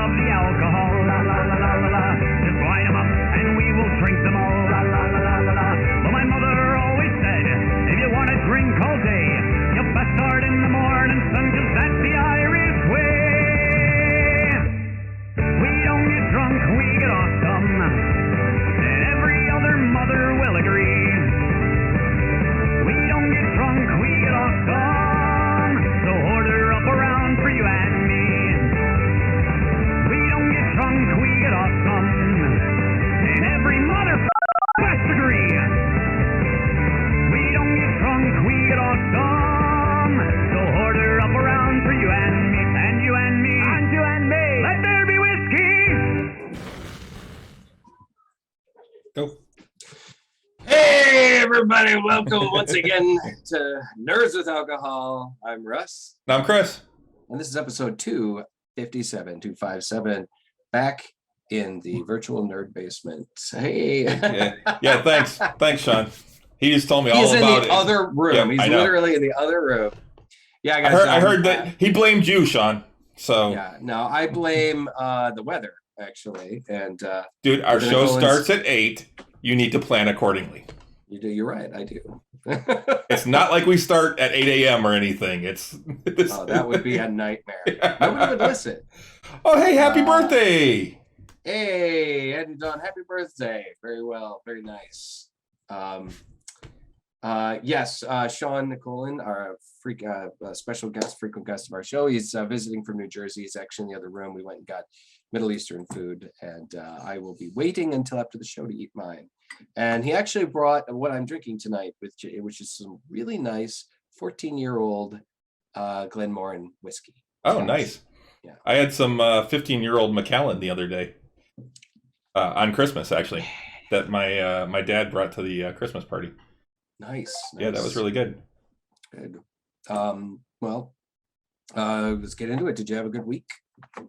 of the alcohol, la la la la la la. Just line 'em up and we will drink them all, la la la la la la. But my mother always said, if you want to drink all day, you best start in the morning, son, 'cause that's the Irish way. We don't get drunk, we get awesome, and every other mother will agree. We don't get drunk, we get awesome, so order up around for you and me. We don't get drunk, we get awesome, and every mother must agree. We don't get drunk, we get awesome, so order up around for you and me, and you and me, and you and me. Let there be whiskey. Go. Hey, everybody, welcome once again to Nerds with Alcohol. I'm Russ, Now I'm Chris. and this is episode 257, back in the virtual nerd basement. Hey. Yeah, thanks, Sean. He just told me all He's in about the it. other room. Yep, He's I know. literally in the other room. Yeah, guys. I heard that he blamed you, Sean. So, Yeah, no, I blame the weather, actually. And dude, our we're gonna show go starts at 8. You need to plan accordingly. you're right, I do. It's not like we start at 8 a.m. or anything. Oh, that would be a nightmare. Nobody would listen. Oh, hey, happy birthday! Hey, and Don, happy birthday. Very well, very nice. Yes, Sean Nicolin, our special guest, frequent guest of our show. He's visiting from New Jersey. He's actually in the other room. We went and got Middle Eastern food, and I will be waiting until after the show to eat mine. And he actually brought what I'm drinking tonight, which is some really nice 14-year-old Glenmorangie whiskey. Oh, nice. Yeah. I had some 15-year-old Macallan the other day on Christmas, actually, that my dad brought to the Christmas party. Nice. Yeah, that was really good. Good. Well, let's get into it. Did you have a good week?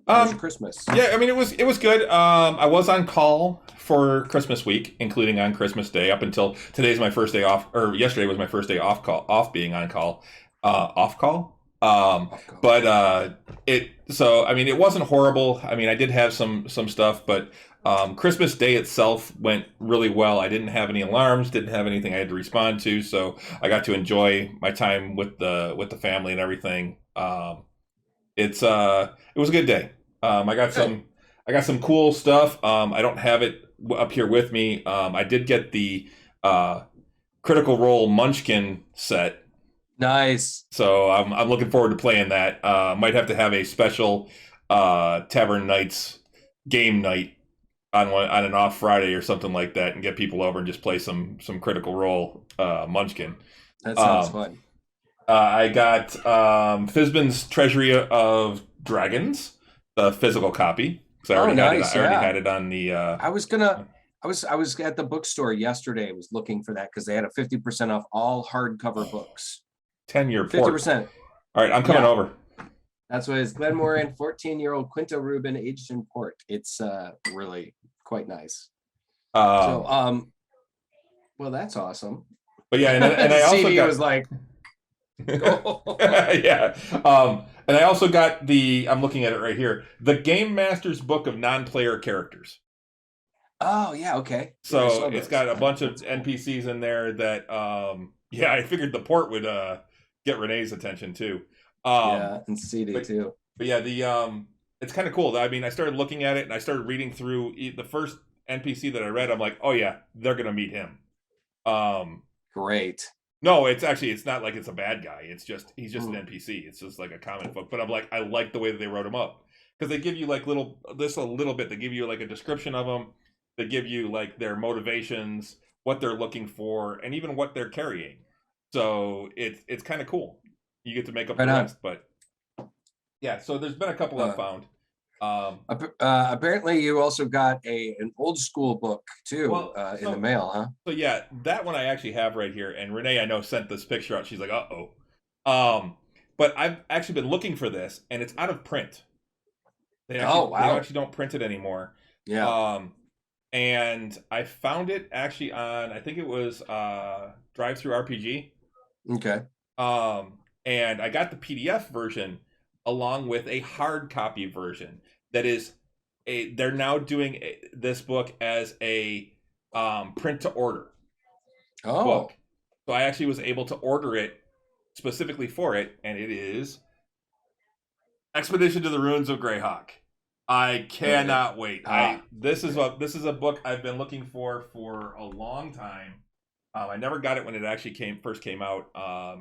How was your Christmas? Yeah, I mean, it was good. I was on call for Christmas week, including on Christmas Day, up until today's my first day off, or yesterday was my first day off being on call. Off call. But it wasn't horrible. I mean, I did have some stuff, but Christmas Day itself went really well. I didn't have any alarms, didn't have anything I had to respond to, so I got to enjoy my time with the family and everything. It was a good day. I got some cool stuff. I don't have it up here with me. I did get the Critical Role Munchkin set. Nice. So I'm looking forward to playing that. Might have to have a special Tavern Nights game night on an off Friday or something like that, and get people over and just play some Critical Role Munchkin. That sounds fun. I got Fizban's Treasury of Dragons, the physical copy. So I already had it on the. I was at the bookstore yesterday. I was looking for that because they had a 50% off all hardcover books. 10-year port. 50%. All right, I'm coming over. That's what it's Glenmorangie 14-year-old Quinto Rubin aged in port. It's really quite nice. Well, that's awesome. But yeah, and I also CD was like. Yeah. And I also got I'm looking at it right here, the Game Master's Book of Non-Player Characters. Oh, yeah, okay. So it's got a bunch of NPCs in there that, I figured the port would get Renee's attention too. And CD too. But yeah, it's kind of cool. I mean, I started looking at it and I started reading through the first NPC that I read. I'm like, oh yeah, they're going to meet him. Great. No, it's not like it's a bad guy. He's just an NPC. It's just like a comic book. But I'm like, I like the way that they wrote him up, because they give you like a little bit. They give you like a description of them. They give you like their motivations, what they're looking for, and even what they're carrying. So it's kind of cool. You get to make up the rest. But yeah, so there's been a couple I found. Apparently you also got an old school book too in the mail, huh? So yeah, that one I actually have right here, and Renee I know sent this picture out. She's like, but I've actually been looking for this, and it's out of print. They actually don't print it anymore. Yeah. And I found it actually on, I think it was Drive Through RPG. Okay. And I got the PDF version along with a hard copy version that is they're now doing this book as a print to order book. So I actually was able to order it specifically for it, and it is Expedition to the Ruins of Greyhawk. I cannot wait. This is a book I've been looking for a long time. I never got it when it actually first came out.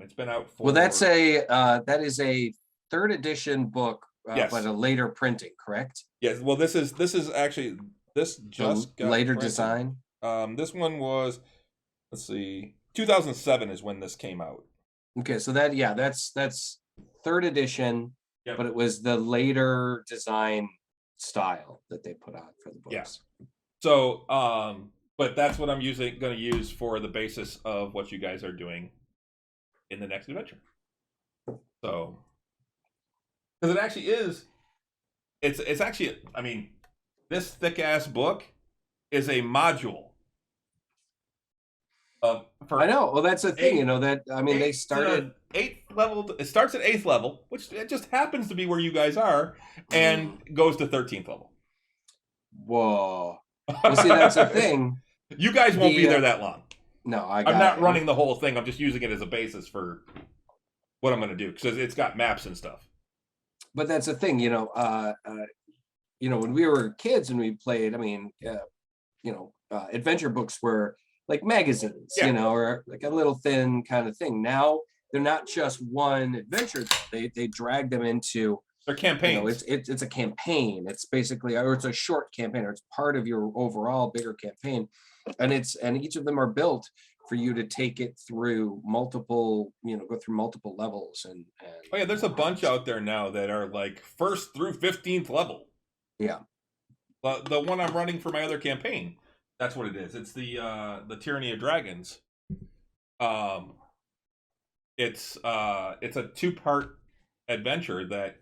It's been out for. Well, that is a third edition book, yes. but a later printing, correct? Yes. Well, this is actually this just got later printed. design. This one was, let's see, 2007 is when this came out. Okay, so that's third edition, yep. But it was the later design style that they put on for the books. Yeah. So, but that's what I'm going to use for the basis of what you guys are doing in the next adventure. So, because it actually is, it's actually, I mean, this thick ass book is a module. I know. Well, that's the thing, they started 8th level. It starts at 8th level, which it just happens to be where you guys are, and goes to 13th level. Whoa. Well, see, that's the thing. You guys won't be there that long. No, I'm not running the whole thing. I'm just using it as a basis for what I'm going to do, because it's got maps and stuff. But that's the thing, when we were kids and we played, adventure books were like magazines, or like a little thin kind of thing. Now they're not just one adventure. They drag them into their campaigns. It's a campaign. It's basically, or it's a short campaign, or it's part of your overall bigger campaign. And each of them are built for you to take it through multiple, go through multiple levels. And oh yeah, there's a bunch out there now that are like 1st through 15th level. Yeah. The one I'm running for my other campaign, that's what it is. It's the Tyranny of Dragons. It's a 2-part adventure that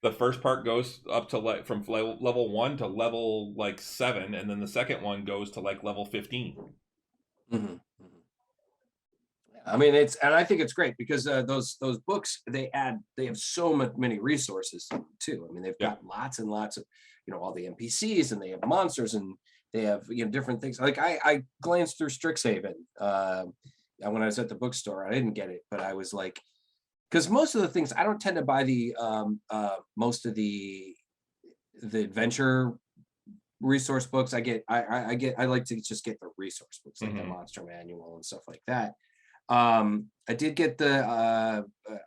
the first part goes up to from level 1 to level 7, and then the second one goes to level 15. Mm-hmm. I mean, I think it's great because those books they have so many resources too. I mean, they've got lots and lots of all the NPCs, and they have monsters, and they have different things. Like I glanced through Strixhaven when I was at the bookstore. I didn't get it, but I was like, because most of the things I don't tend to buy the most of the adventure resource books. I like to just get the resource books, like the Monster Manual and stuff like that. I did get the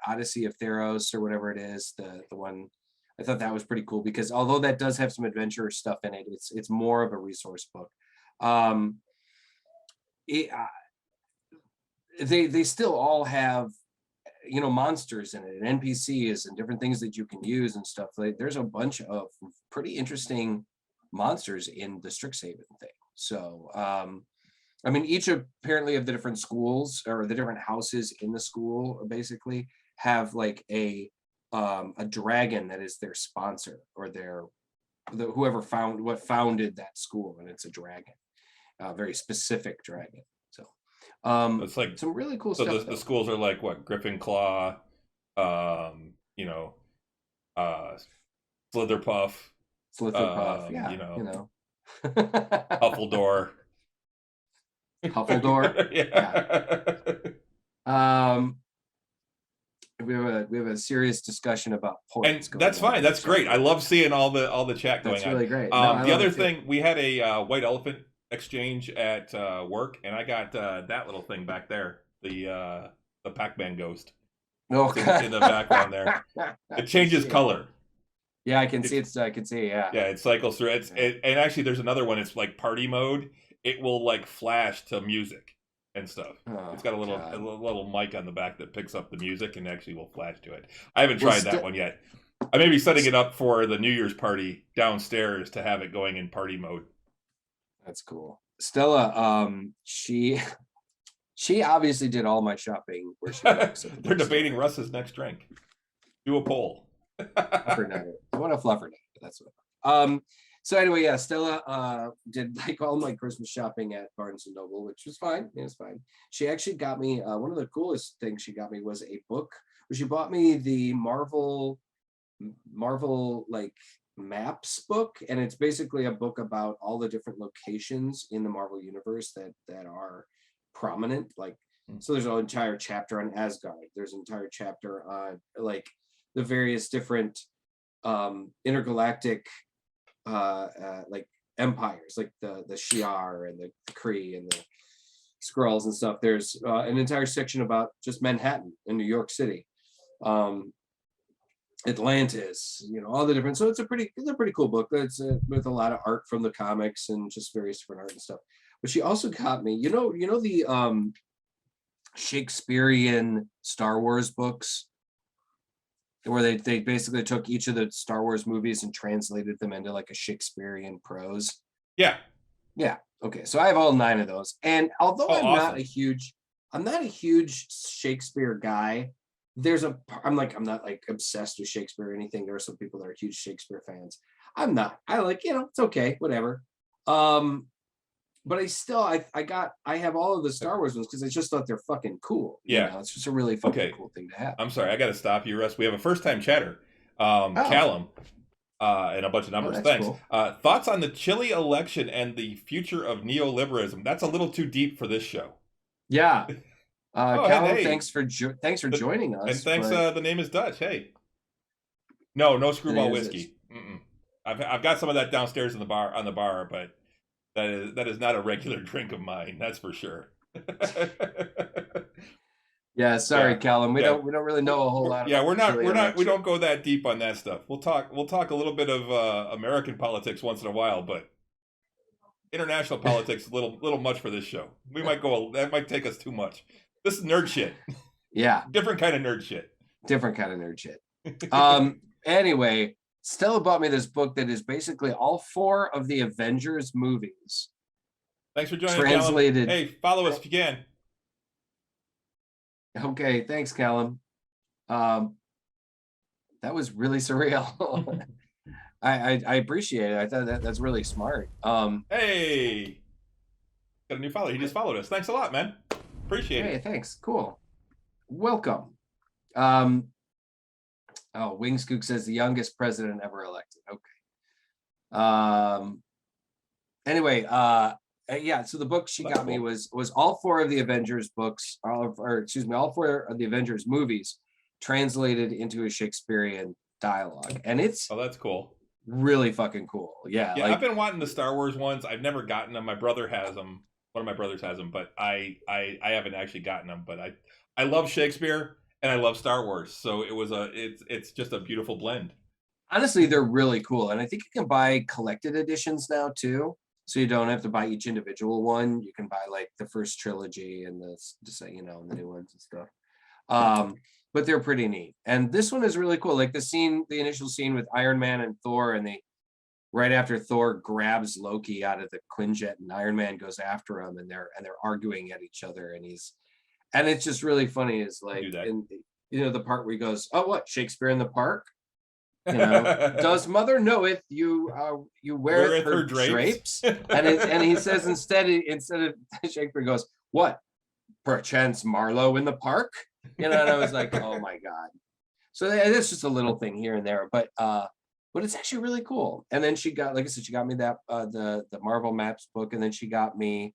Odyssey of Theros or whatever it is, the one. I thought that was pretty cool because although that does have some adventure stuff in it, it's more of a resource book. They still all have monsters in it and NPCs and different things that you can use and stuff. There's a bunch of pretty interesting monsters in the Strixhaven thing. So each apparently of the different schools or the different houses in the school basically have a dragon that is their sponsor or whoever founded that school, and it's a dragon, a very specific dragon. So it's like some really cool stuff. So the schools are like what? Griffin Claw, Slitherpuff, Huffledore. Huffledore. Yeah. We have a serious discussion about points. And that's fine. That's great. I love seeing all the chat going on. That's really great. The other thing, we had a white elephant exchange at work, and I got that little thing back there, the Pac-Man ghost. Okay. In the background there. It changes color. Yeah, I can see it. I can see. Yeah. Yeah, it cycles through. And actually, there's another one. It's like party mode. It will flash to music and stuff. It's got a little mic on the back that picks up the music and actually will flash to it. I haven't tried that one yet. I may be setting it up for the New Year's party downstairs to have it going in party mode. That's cool. Stella, she obviously did all my shopping where she works. They're debating Russ's next drink. Do a poll. Fluffernutter. I want a fluffernutter. That's what. So anyway, yeah, Stella did all my Christmas shopping at Barnes and Noble, which was fine. It was fine. She actually got me one of the coolest things she got me was a book. She bought me the Marvel Maps book, and it's basically a book about all the different locations in the Marvel universe that are prominent. Like, so there's an entire chapter on Asgard. There's an entire chapter on like the various different intergalactic like empires, like the Shi'ar and the Kree and the Skrulls and stuff. There's an entire section about just Manhattan and New York City, Atlantis, all the different. So it's a pretty cool book. It's with a lot of art from the comics and just various different art and stuff. But she also got me, the Shakespearean Star Wars books, where they basically took each of the Star Wars movies and translated them into like a Shakespearean prose. Yeah. Okay, so I have all 9 of those, and although I'm awesome. not a huge Shakespeare guy. I'm not like obsessed with Shakespeare or anything. There are some people that are huge Shakespeare fans. I'm not. I like, it's okay, whatever. But I have all of the Star Wars ones because I just thought they're fucking cool. Yeah. It's just a really fucking cool thing to have. I'm sorry, I got to stop you, Russ. We have a first-time chatter, Callum, and a bunch of numbers. Thanks. Cool. Thoughts on the Chile election and the future of neoliberalism? That's a little too deep for this show. Yeah. Callum, hey. thanks for joining us. And thanks. The name is Dutch. Hey. No screwball whiskey. I've got some of that downstairs on the bar, but that is not a regular drink of mine. That's for sure. Yeah, sorry, Callum. We don't really know a whole lot. Yeah, we don't go that deep on that stuff. We'll talk a little bit of American politics once in a while, but international politics a little much for this show. That might take us too much. This is nerd shit. Yeah. Different kind of nerd shit. Anyway, Stella bought me this book that is basically all 4 of the Avengers movies. Thanks for joining. Translated. Callum. Hey, follow us if you can. Okay, thanks, Callum. That was really surreal. I appreciate it. I thought that's really smart. Hey, got a new follower. He just followed us. Thanks a lot, man. Appreciate it. Hey, thanks. Cool. Welcome. Wingscook says the youngest president ever elected. Okay. Anyway, so the book she got me was all 4 of the Avengers books, all 4 of the Avengers movies translated into a Shakespearean dialogue, and it's that's cool. Really fucking cool. Yeah. I've been wanting the Star Wars ones. I've never gotten them. My brother has them. One of my brothers has them, but I haven't actually gotten them. But I love Shakespeare and I love Star Wars, so it's just a beautiful blend. Honestly, they're really cool, and I think you can buy collected editions now too. So you don't have to buy each individual one. You can buy like the first trilogy and the new ones and stuff. But they're pretty neat. And this one is really cool. Like the initial scene with Iron Man and Thor, and right after Thor grabs Loki out of the Quinjet and Iron Man goes after him, and they're arguing at each other, and it's just really funny. Is like the part where he goes, "Oh, what, Shakespeare in the Park? Does mother knoweth you weareth her drapes?" and he says instead of Shakespeare goes, "What, perchance Marlowe in the park?" And I was like, oh my God. So that's just a little thing here and there, but it's actually really cool. And then she got, like I said, she got me that the Marvel Maps book, and then she got me.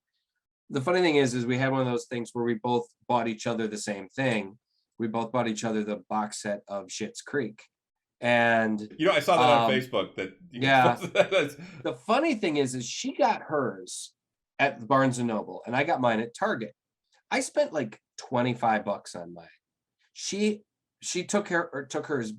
The funny thing is we had one of those things where we both bought each other the same thing. We both bought each other the box set of Schitt's Creek. And I saw that on Facebook. The funny thing is she got hers at Barnes and Noble, and I got mine at Target. I spent like $25 on mine. She took hers,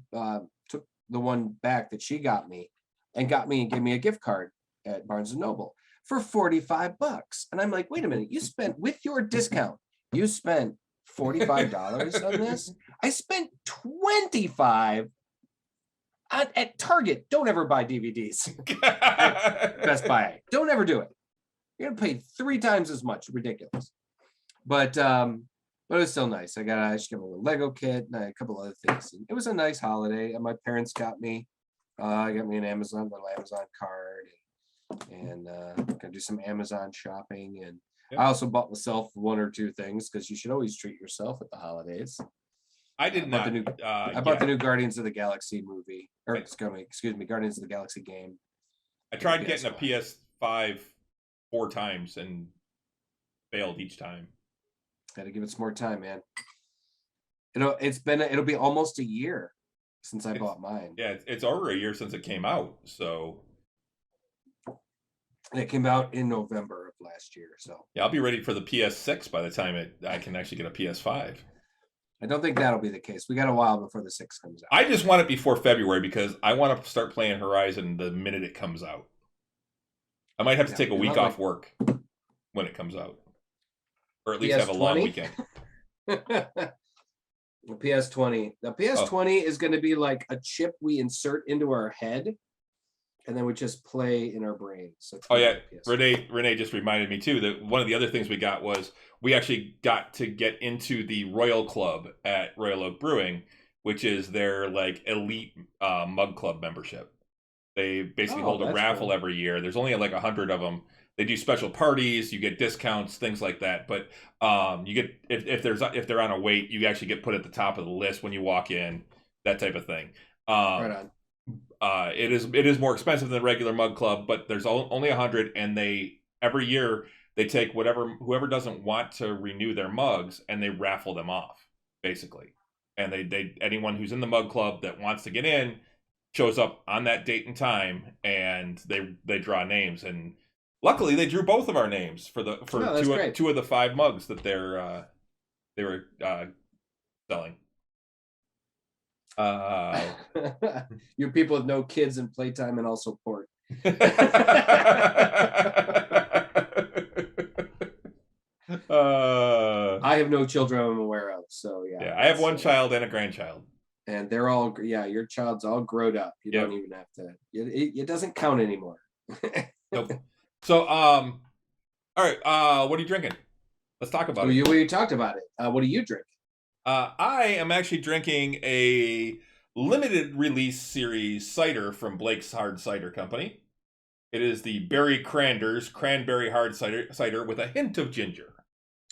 took the one back that she got me, and gave me a gift card at Barnes and Noble for $45. And I'm like, wait a minute, you spent, with your discount, you spent $45 on this? I spent $25 at Target. Don't ever buy DVDs at Best Buy. Don't ever do it. You're gonna pay 3 times as much. Ridiculous. But it was still nice. She got me a little Lego kit and a couple other things. And it was a nice holiday. And my parents got me an little Amazon card, and gonna do some Amazon shopping. And I also bought myself 1 or 2 things, because you should always treat yourself at the holidays. I did bought not. the new. I bought the new Guardians of the Galaxy movie, or excuse me, Guardians of the Galaxy game. I tried getting a PS5 4 times and failed each time. Got to give it some more time, man. It'll be almost a year since I bought mine. Yeah, it's over a year since it came out. So, and it came out in November of last year. So yeah, I'll be ready for the PS6 by the time I can actually get a PS5. I don't think that'll be the case. We got a while before the 6 comes out. I just want it before February because I want to start playing Horizon the minute it comes out. I might have to take a week off work when it comes out, or at least PS20? have a long weekend. The PS20. The PS20 is going to be like a chip we insert into our head, and then we just play in our brains. So Renee just reminded me too that one of the other things we got was we actually got to get into the Royal Club at Royal Oak Brewing, which is their like elite mug club membership. They basically hold a raffle every year. There's only like 100 of them. They do special parties, you get discounts, things like that. But you get if they're on a wait, you actually get put at the top of the list when you walk in, that type of thing. Right on. It is more expensive than the regular mug club, but there's only 100, and they every year they take whoever doesn't want to renew their mugs and they raffle them off basically. And they anyone who's in the mug club that wants to get in shows up on that date and time, and they draw names. And luckily, they drew both of our names for two of the 5 mugs that they were selling. You people with no kids and playtime and also port. I have no children I'm aware of, so yeah. Yeah, I have one child and a grandchild. And they're all, your child's all grown up. You don't even have to, it doesn't count anymore. Nope. So, all right, what are you drinking? Let's talk about it. You talked about it. What are you drinking? I am actually drinking a limited release series cider from Blake's Hard Cider Company. It is the Berry Cranders Cranberry Hard Cider with a hint of ginger.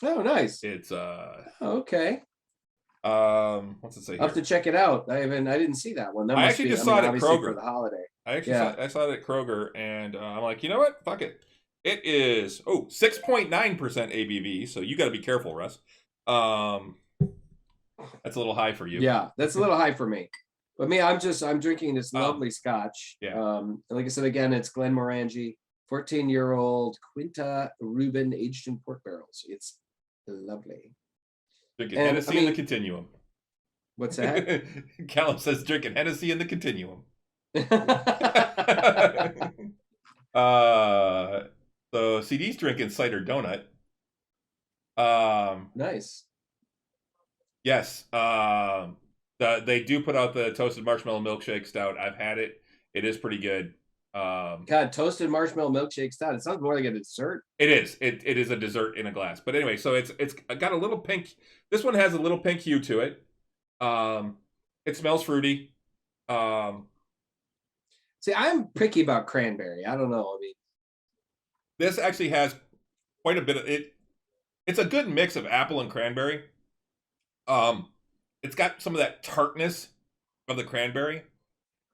Oh, nice. It's okay. What's it say here? I'll have to check it out. I didn't see that one. That I actually just saw it at Kroger for the holiday. I saw it at Kroger, and I'm like, you know what? Fuck it. It is 6.9% ABV, so you got to be careful, Russ. That's a little high for you. Yeah, that's a little high for me. But me, I'm drinking this lovely scotch. Yeah. Like I said, again, it's Glenmorangie, 14-year-old Quinta Reuben aged in pork barrels. It's lovely. Drinking Hennessy in the Continuum. What's that? Callum says drinking Hennessy in the Continuum. So CD's drinking cider donut. Nice. Yes. They do put out the toasted marshmallow milkshake stout. I've had it. It is pretty good. God, toasted marshmallow milkshake stout. It sounds more like a dessert. It is. It is a dessert in a glass. But anyway, so it's got a little pink. This one has a little pink hue to it. It smells fruity. See, I'm picky about cranberry. I don't know. I mean, this actually has quite a bit of it. It's a good mix of apple and cranberry. It's got some of that tartness of the cranberry.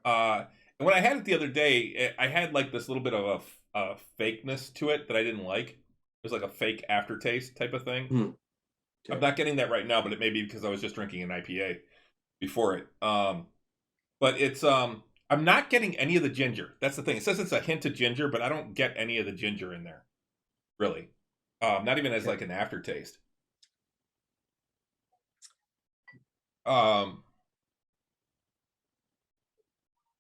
And when I had it the other day, I had like this little bit of a fakeness to it that I didn't like. It was like a fake aftertaste type of thing. Okay. I'm not getting that right now, but it may be because I was just drinking an IPA before it. But it's I'm not getting any of the ginger. That's the thing. It says it's a hint of ginger, but I don't get any of the ginger in there. Really. Not even as like an aftertaste. But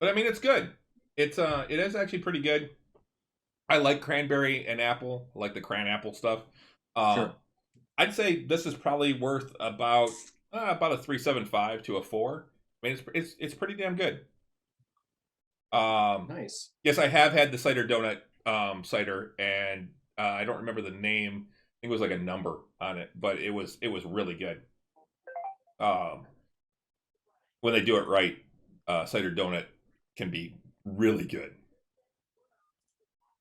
I mean, it's good. It is actually pretty good. I like cranberry and apple, I like the cran apple stuff. Sure. I'd say this is probably worth about a 3.75 to a 4. I mean, it's pretty damn good. Nice. Yes, I have had the cider donut cider, and I don't remember the name. I think it was like a number on it, but it was really good. When they do it right, cider donut can be really good.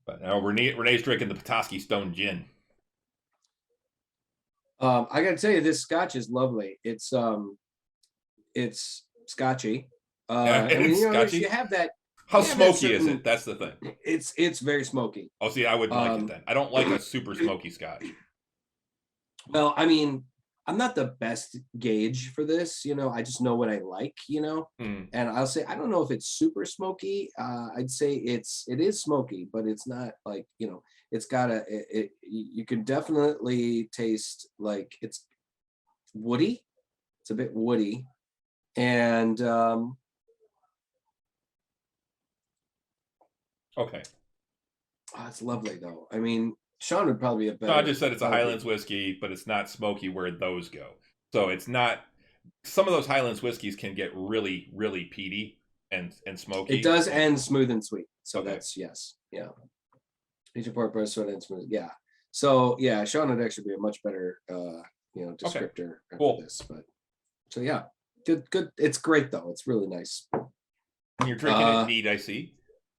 But now Renee's drinking the Petoskey Stone Gin. I got to tell you, this scotch is lovely. It's it's scotchy. Yeah, I mean, it's scotchy. you have that. How you have that smoky is certain- it? That's the thing. It's very smoky. Oh, see, I wouldn't like it then. I don't like a super smoky scotch. Well, I mean, I'm not the best gauge for this, I just know what I like, Mm, and I'll say I don't know if it's super smoky. I'd say it is smoky, but it's not like, it's got you can definitely taste like it's woody. It's a bit woody, and okay. it's lovely though. I mean, Sean would probably be a better. No, I just said it's a Highlands whiskey, but it's not smoky where those go. So it's not. Some of those Highlands whiskeys can get really, really peaty and smoky. It does end smooth and sweet. So Okay. that's yes, yeah. Peach port burst sort of smooth, yeah. So yeah, Sean would actually be a much better, descriptor of Cool. this. But so yeah, good. It's great though. It's really nice. And you're drinking it neat, I see.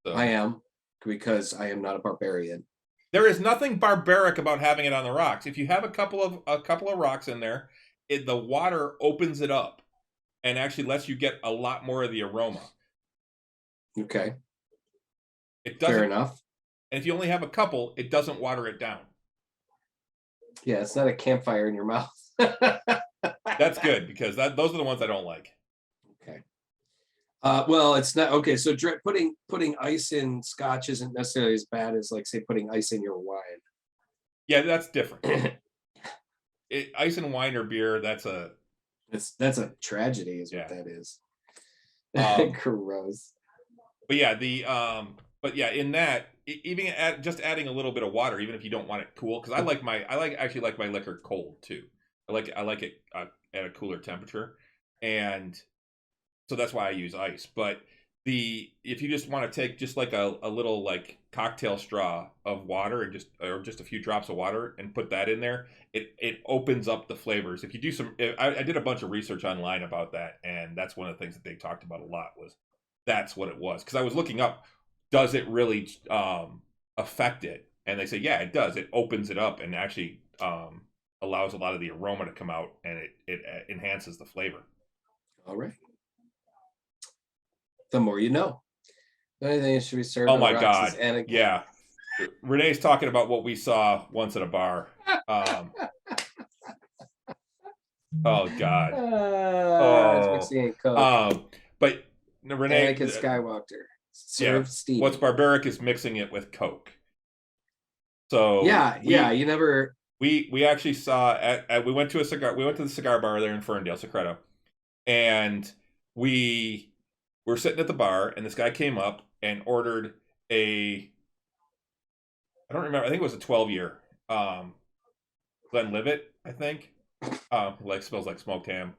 So. I am, because I am not a barbarian. There is nothing barbaric about having it on the rocks. If you have a couple of rocks in there, the water opens it up and actually lets you get a lot more of the aroma. Okay. It doesn't. Fair enough. And if you only have a couple, it doesn't water it down. Yeah, it's not a campfire in your mouth. That's good, because those are the ones I don't like. Okay. Well, it's not okay. So putting ice in scotch isn't necessarily as bad as, like, say, putting ice in your wine. Yeah, that's different. Ice and wine or beer, that's a tragedy, is what that is. Gross. But yeah, in that, even just adding a little bit of water, even if you don't want it cool, because I actually like my liquor cold too. I like it at a cooler temperature, and so that's why I use ice. But if you just want to take just like a little like cocktail straw of water and just a few drops of water and put that in there, it opens up the flavors. If you do I did a bunch of research online about that, and that's one of the things that they talked about a lot, was that's what it was. Because I was looking up, does it really affect it? And they say, yeah, it does. It opens it up and actually allows a lot of the aroma to come out, and it enhances the flavor. All right. The more you know. The only thing that should be served. Oh my God! Yeah, Renee's talking about what we saw once at a bar. Oh God! But Renee, Anakin Skywalker served Steve. What's barbaric is mixing it with Coke. So you never. We actually saw we went to the cigar bar there in Ferndale, Secreto, and we were sitting at the bar, and this guy came up and ordered I don't remember, I think it was a 12-year Glenlivet, I think. Like, smells like smoked ham.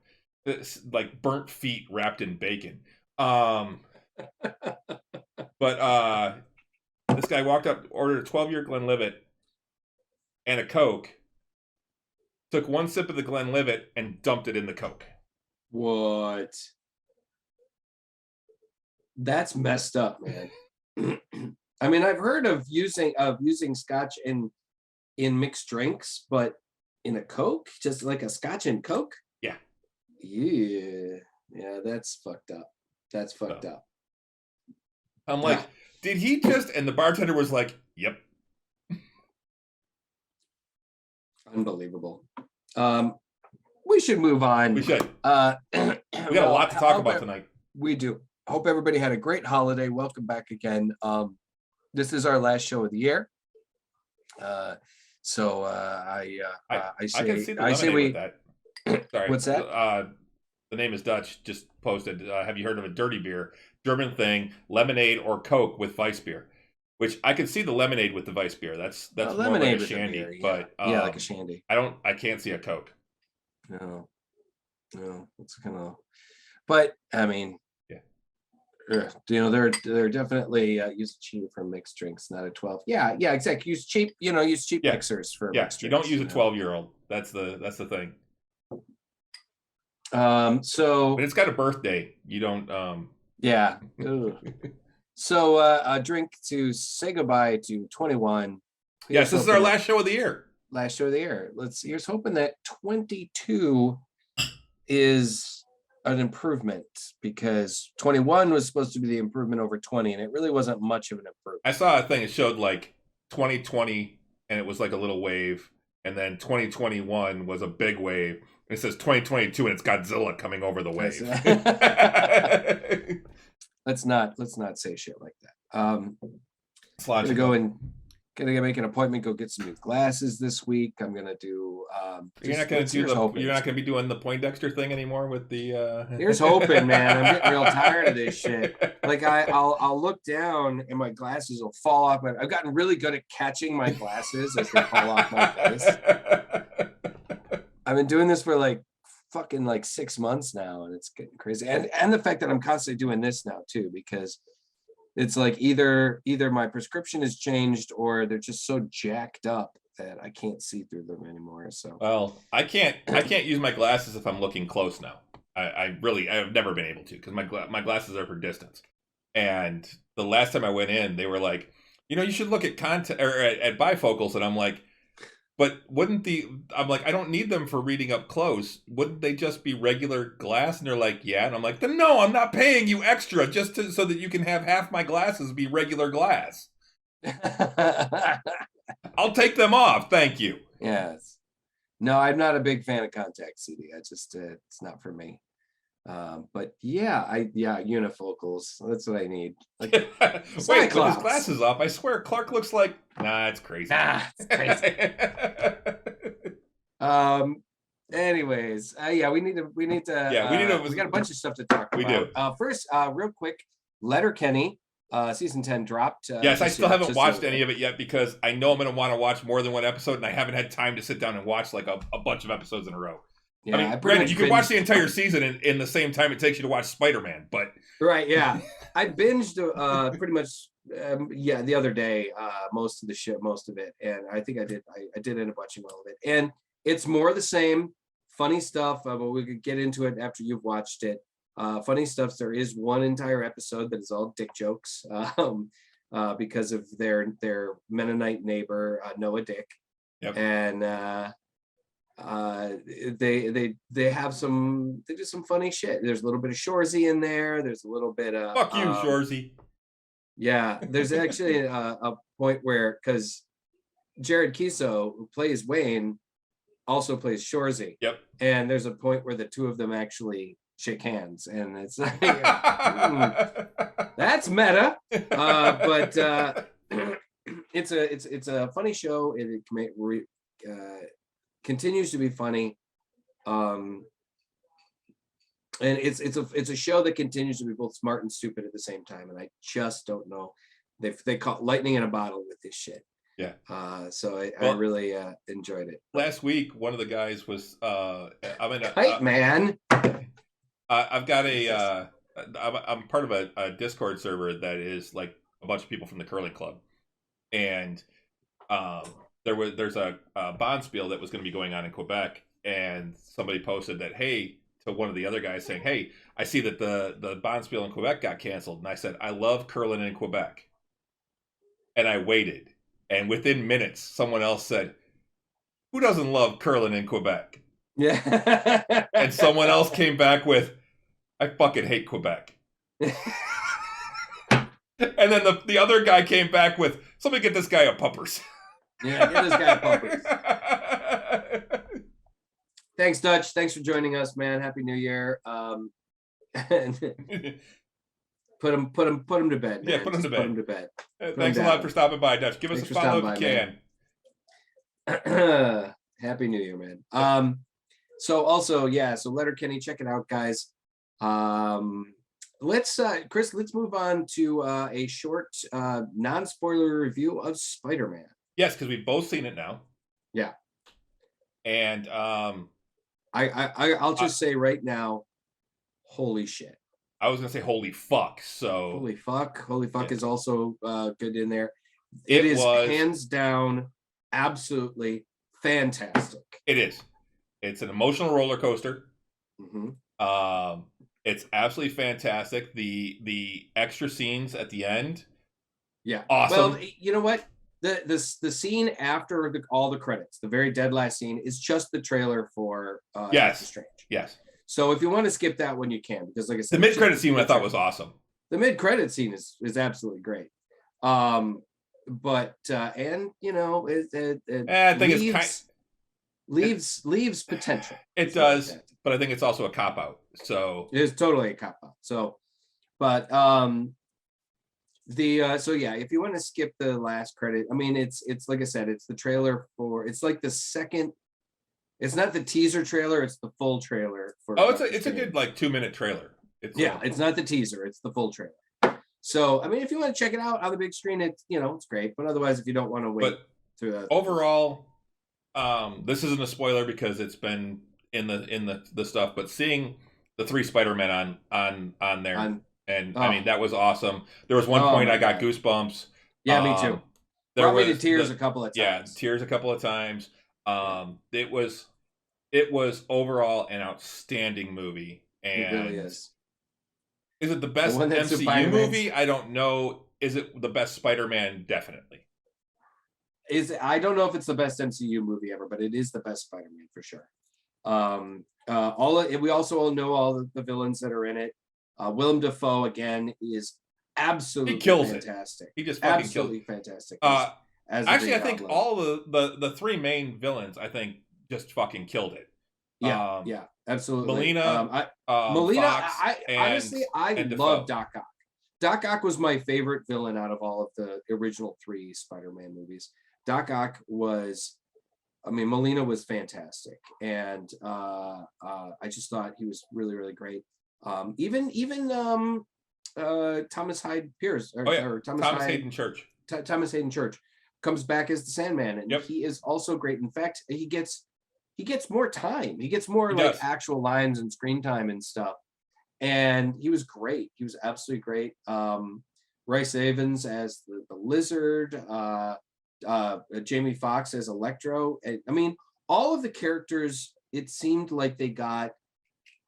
It's like burnt feet wrapped in bacon. But this guy walked up, ordered a 12-year Glenlivet and a Coke, took one sip of the Glenlivet and dumped it in the Coke. What? That's messed up, man. I mean, I've heard of using scotch in mixed drinks, but in a Coke, just like a scotch and Coke? Yeah. Yeah, that's fucked up. That's fucked up. I'm like, did he just? And the bartender was like, yep. Unbelievable. We should move on. We should. We got a lot to talk about tonight. We do. Hope everybody had a great holiday. Welcome back again. This is our last show of the year. So I say we. With that. Sorry. What's that? The name is Dutch. Just posted. Have you heard of a dirty beer? German thing: lemonade or Coke with Weiss beer. Which I can see the lemonade with the Weiss beer. That's more lemonade like a shandy. Beer, yeah. But like a shandy. I can't see a Coke. No, it's kind of. But I mean, they're definitely use cheap for mixed drinks, not a 12. Yeah, exactly. Use cheap mixers for mixed drinks. You don't use a 12-year-old. That's the thing. So, but it's got a birthday. You don't. Yeah. So a drink to say goodbye to 21. Yes, this is our last show of the year. Last show of the year. Here's hoping that 22 is an improvement, because 21 was supposed to be the improvement over 20, and it really wasn't much of an improvement. I saw a thing that showed like 2020, and it was like a little wave, and then 2021 was a big wave. And it says 2022, and it's Godzilla coming over the wave. Let's not say shit like that. It's Gonna logical. go and gonna make an appointment. Go get some new glasses this week. I'm gonna do. You're not going to do the. You're not going to be doing the Poindexter thing anymore with the. Here's hoping, man. I'm getting real tired of this shit. Like I'll look down and my glasses will fall off. I've gotten really good at catching my glasses as they fall off my face. I've been doing this for like fucking like 6 months now, and it's getting crazy. And the fact that I'm constantly doing this now too, because it's like either my prescription has changed or they're just so jacked up that I can't see through them anymore. So well, I can't use my glasses if I'm looking close now. I've never been able to, because my glasses are for distance. And the last time I went in, they were like, you should look at at bifocals, and I'm like, but I'm like, I don't need them for reading up close. Wouldn't they just be regular glass? And they're like, yeah. And I'm like, then no, I'm not paying you extra just so that you can have half my glasses be regular glass. I'll take them off. Thank you. Yes. No, I'm not a big fan of contact CD. I just, it's not for me. But yeah, unifocals. That's what I need. Like, wait, with his glasses off, I swear Clark looks like, nah, it's crazy. It's crazy. Anyways, we need to. We got a bunch of stuff to talk about. We do. First, real quick, Letterkenny, season 10 dropped. Yes, I still haven't watched any of it yet, because I know I'm going to want to watch more than one episode, and I haven't had time to sit down and watch like a bunch of episodes in a row. Yeah, I mean, granted, you can watch the entire season in the same time it takes you to watch Spider-Man, but right, yeah, I binged pretty much, the other day, most of it, and I think I did end up watching all of it, and it's more of the same, funny stuff. But we could get into it after you've watched it. Funny stuff. There is one entire episode that is all dick jokes, because of their Mennonite neighbor, Noah Dick, yep. And they have they do some funny shit. There's a little bit of Shorzy in there. There's a little bit of fuck you, Shorzy. Yeah, there's actually a point where, because Jared Kiso, who plays Wayne, also plays Shorzy. Yep. And there's a point where the two of them actually shake hands, and it's like, that's meta. But it's a funny show. It continues to be funny, and it's a show that continues to be both smart and stupid at the same time, and I just don't know. They caught lightning in a bottle with this shit. Yeah. So I really enjoyed it. Last week, one of the guys was man. I've got I'm part of a Discord server that is like a bunch of people from the curling club, and there's a bonspiel that was going to be going on in Quebec, and somebody posted that, hey, to one of the other guys, saying, hey, I see that the bonspiel in Quebec got canceled, and I said, I love curling in Quebec, and I waited, and within minutes someone else said, who doesn't love curling in Quebec? Yeah. And someone else came back with, I fucking hate Quebec. And then the other guy came back with, somebody get this guy a puppers. Yeah, get this guy a puppers. Thanks, Dutch. Thanks for joining us, man. Happy New Year. Put him to bed, man. Yeah, put him to bed. Put him to bed. Thanks a lot for stopping by, Dutch. Give us a follow if you can. Happy New Year, man. So Letterkenny, check it out, guys. Let's Chris, let's move on to a short non-spoiler review of Spider-Man. Yes, because we've both seen it now. Yeah. And I'll just say right now, holy shit. I was gonna say holy fuck. So holy fuck yeah. Is also good in there. It is hands down absolutely fantastic. It is. It's an emotional roller coaster. Mm-hmm. It's absolutely fantastic. The extra scenes at the end. Yeah. Awesome. Well, you know what? The scene after all the credits, the very dead last scene, is just the trailer for yes. Doctor Strange. Yes. So if you want to skip that one, you can, because like I said, The mid-credit scene I thought was awesome. The mid-credit scene is absolutely great. But and you know, I think it's leaves potential. It does, but I think it's also a cop-out. So it is totally a cop-out. So, but so yeah, if you want to skip the last credit, I mean, it's like I said, it's the trailer for, it's like the second. It's not the teaser trailer; it's the full trailer for. Oh, it's a good like 2-minute trailer. It's not the teaser; it's the full trailer. So, I mean, if you want to check it out on the big screen, it's it's great. But otherwise, if you don't want to wait through that, overall, this isn't a spoiler because it's been in the stuff. But seeing the 3 Spider-Men on there, I mean, that was awesome. There was one point I got goosebumps. Yeah, me too. Brought me to tears a couple of times. Yeah, tears a couple of times. It was overall an outstanding movie, and it really is. Is it the best MCU movie? I don't know. Is it the best Spider-Man? Definitely. I don't know if it's the best MCU movie ever, but it is the best Spider-Man for sure. We also all know all the villains that are in it. Willem Dafoe again is absolutely fantastic. He just fucking absolutely fantastic. Actually, I think all the 3 main villains, I think, just fucking killed it. Yeah, absolutely. Molina, honestly, I love Doc Ock. Doc Ock was my favorite villain out of all of the original 3 Spider-Man movies. Doc Ock was, I mean, Molina was fantastic, and I just thought he was really, really great. Even Thomas Hyde Pierce, or Thomas Hayden Church. Thomas Hayden Church comes back as the Sandman, and he is also great. In fact, he gets more time. He gets more actual lines and screen time and stuff. And he was great. He was absolutely great. Rhys Evans as the Lizard, Jamie Foxx as Electro. I mean, all of the characters, it seemed like they got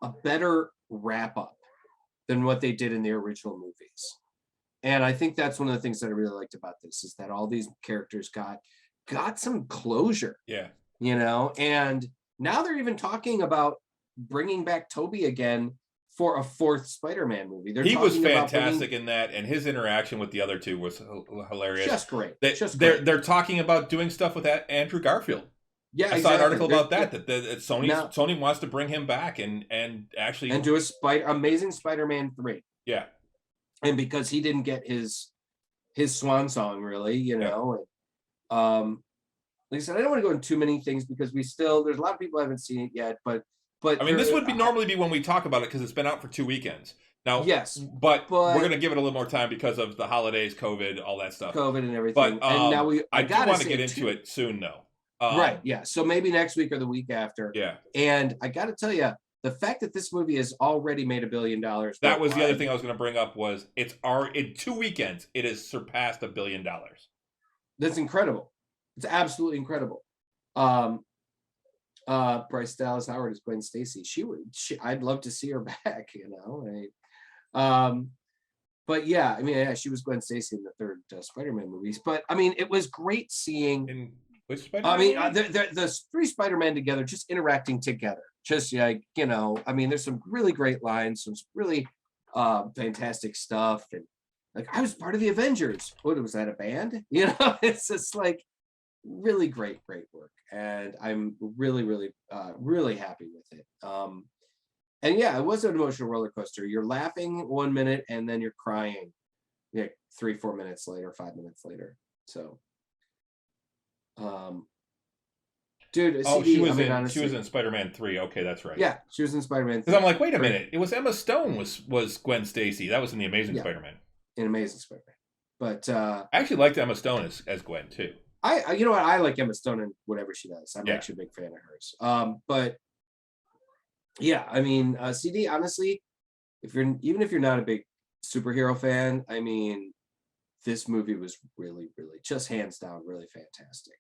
a better wrap up than what they did in the original movies. And I think that's one of the things that I really liked about this, is that all these characters got some closure. Yeah. And now they're even talking about bringing back Tobey again for a 4th Spider-Man movie. He was fantastic in that, and his interaction with the other 2 was hilarious. Just great. They're talking about doing stuff with that Andrew Garfield. Yeah, I saw an article about that Sony wants to bring him back and actually do Amazing Spider-Man 3. Yeah, and because he didn't get his swan song, really, and like I said, I don't want to go into too many things because there's a lot of people who haven't seen it yet, but I mean, this would normally be when we talk about it because it's been out for 2 weekends now. Yes, but we're going to give it a little more time because of the holidays, COVID, all that stuff, and everything. But and now I do want to get into it soon, though. Right? Yeah. So maybe next week or the week after. Yeah. And I got to tell you, the fact that this movie has already made $1 billion. That was the other thing I was going to bring up. Was in 2 weekends it has surpassed $1 billion. That's incredible. It's absolutely incredible. Bryce Dallas Howard is Gwen Stacy. I'd love to see her back, but yeah, I mean, she was Gwen Stacy in the 3rd Spider-Man movies. But I mean, it was great seeing. In which Spider-Man? I mean, the 3 Spider-Men together, just interacting together. Just I mean, there's some really great lines, some really fantastic stuff, and like I was part of the Avengers. What was that, a band? It's just like really great work, and I'm really, really, really happy with it. And yeah, it was an emotional roller coaster. You're laughing 1 minute and then you're crying, 3-4 minutes later, 5 minutes later. So, dude, she was in Spider-Man 3. Okay, that's right. Yeah, she was in Spider-Man 3. Because I'm like, wait a minute, it was Emma Stone was Gwen Stacy. That was in the Amazing Spider-Man. In Amazing Spider-Man, but I actually liked Emma Stone as Gwen too. I like Emma Stone and whatever she does. I'm actually a big fan of hers. But yeah, I mean, CD, honestly, if you're not a big superhero fan, I mean, this movie was really, really just hands down really fantastic.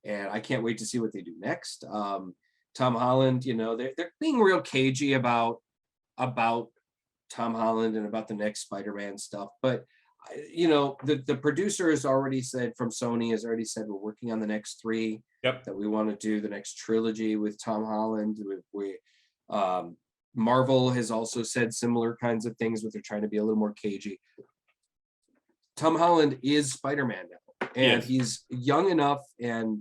And I can't wait to see what they do next. Tom Holland, they're being real cagey about Tom Holland and about the next Spider-Man stuff, but the producer has already said, from Sony has already said, we're working on the next 3. That we want to do the next trilogy with Tom Holland. Marvel has also said similar kinds of things, but they're trying to be a little more cagey. Tom Holland is Spider-Man now, and he's young enough and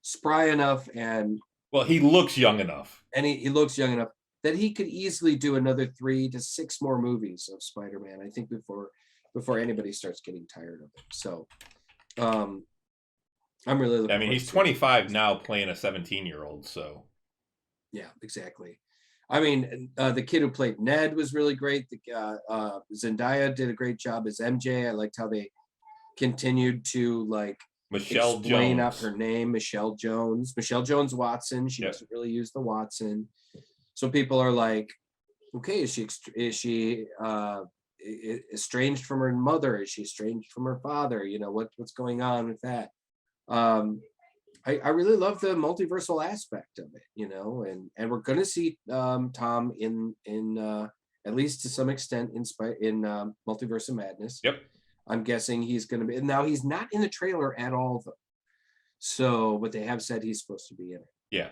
spry enough, and well, he looks young enough, and he looks young enough that he could easily do another 3 to 6 more movies of Spider-Man. I think before anybody starts getting tired of it. So, I'm really looking. I mean, he's 25 now, playing a 17-year-old. So, yeah, exactly. I mean, the kid who played Ned was really great. Zendaya did a great job as MJ. I liked how they continued to like Michelle explain Jones. out her name, Michelle Jones Watson. She doesn't really use the Watson, so people are like, okay, is she estranged from her mother? Is she estranged from her father? You know, what's going on with that? I really love the multiversal aspect of it, you know, and we're going to see Tom in at least to some extent in Multiverse of Madness. Yep. I'm guessing he's going to be. Now he's not in the trailer at all, though. So, but they have said he's supposed to be in it. Yeah.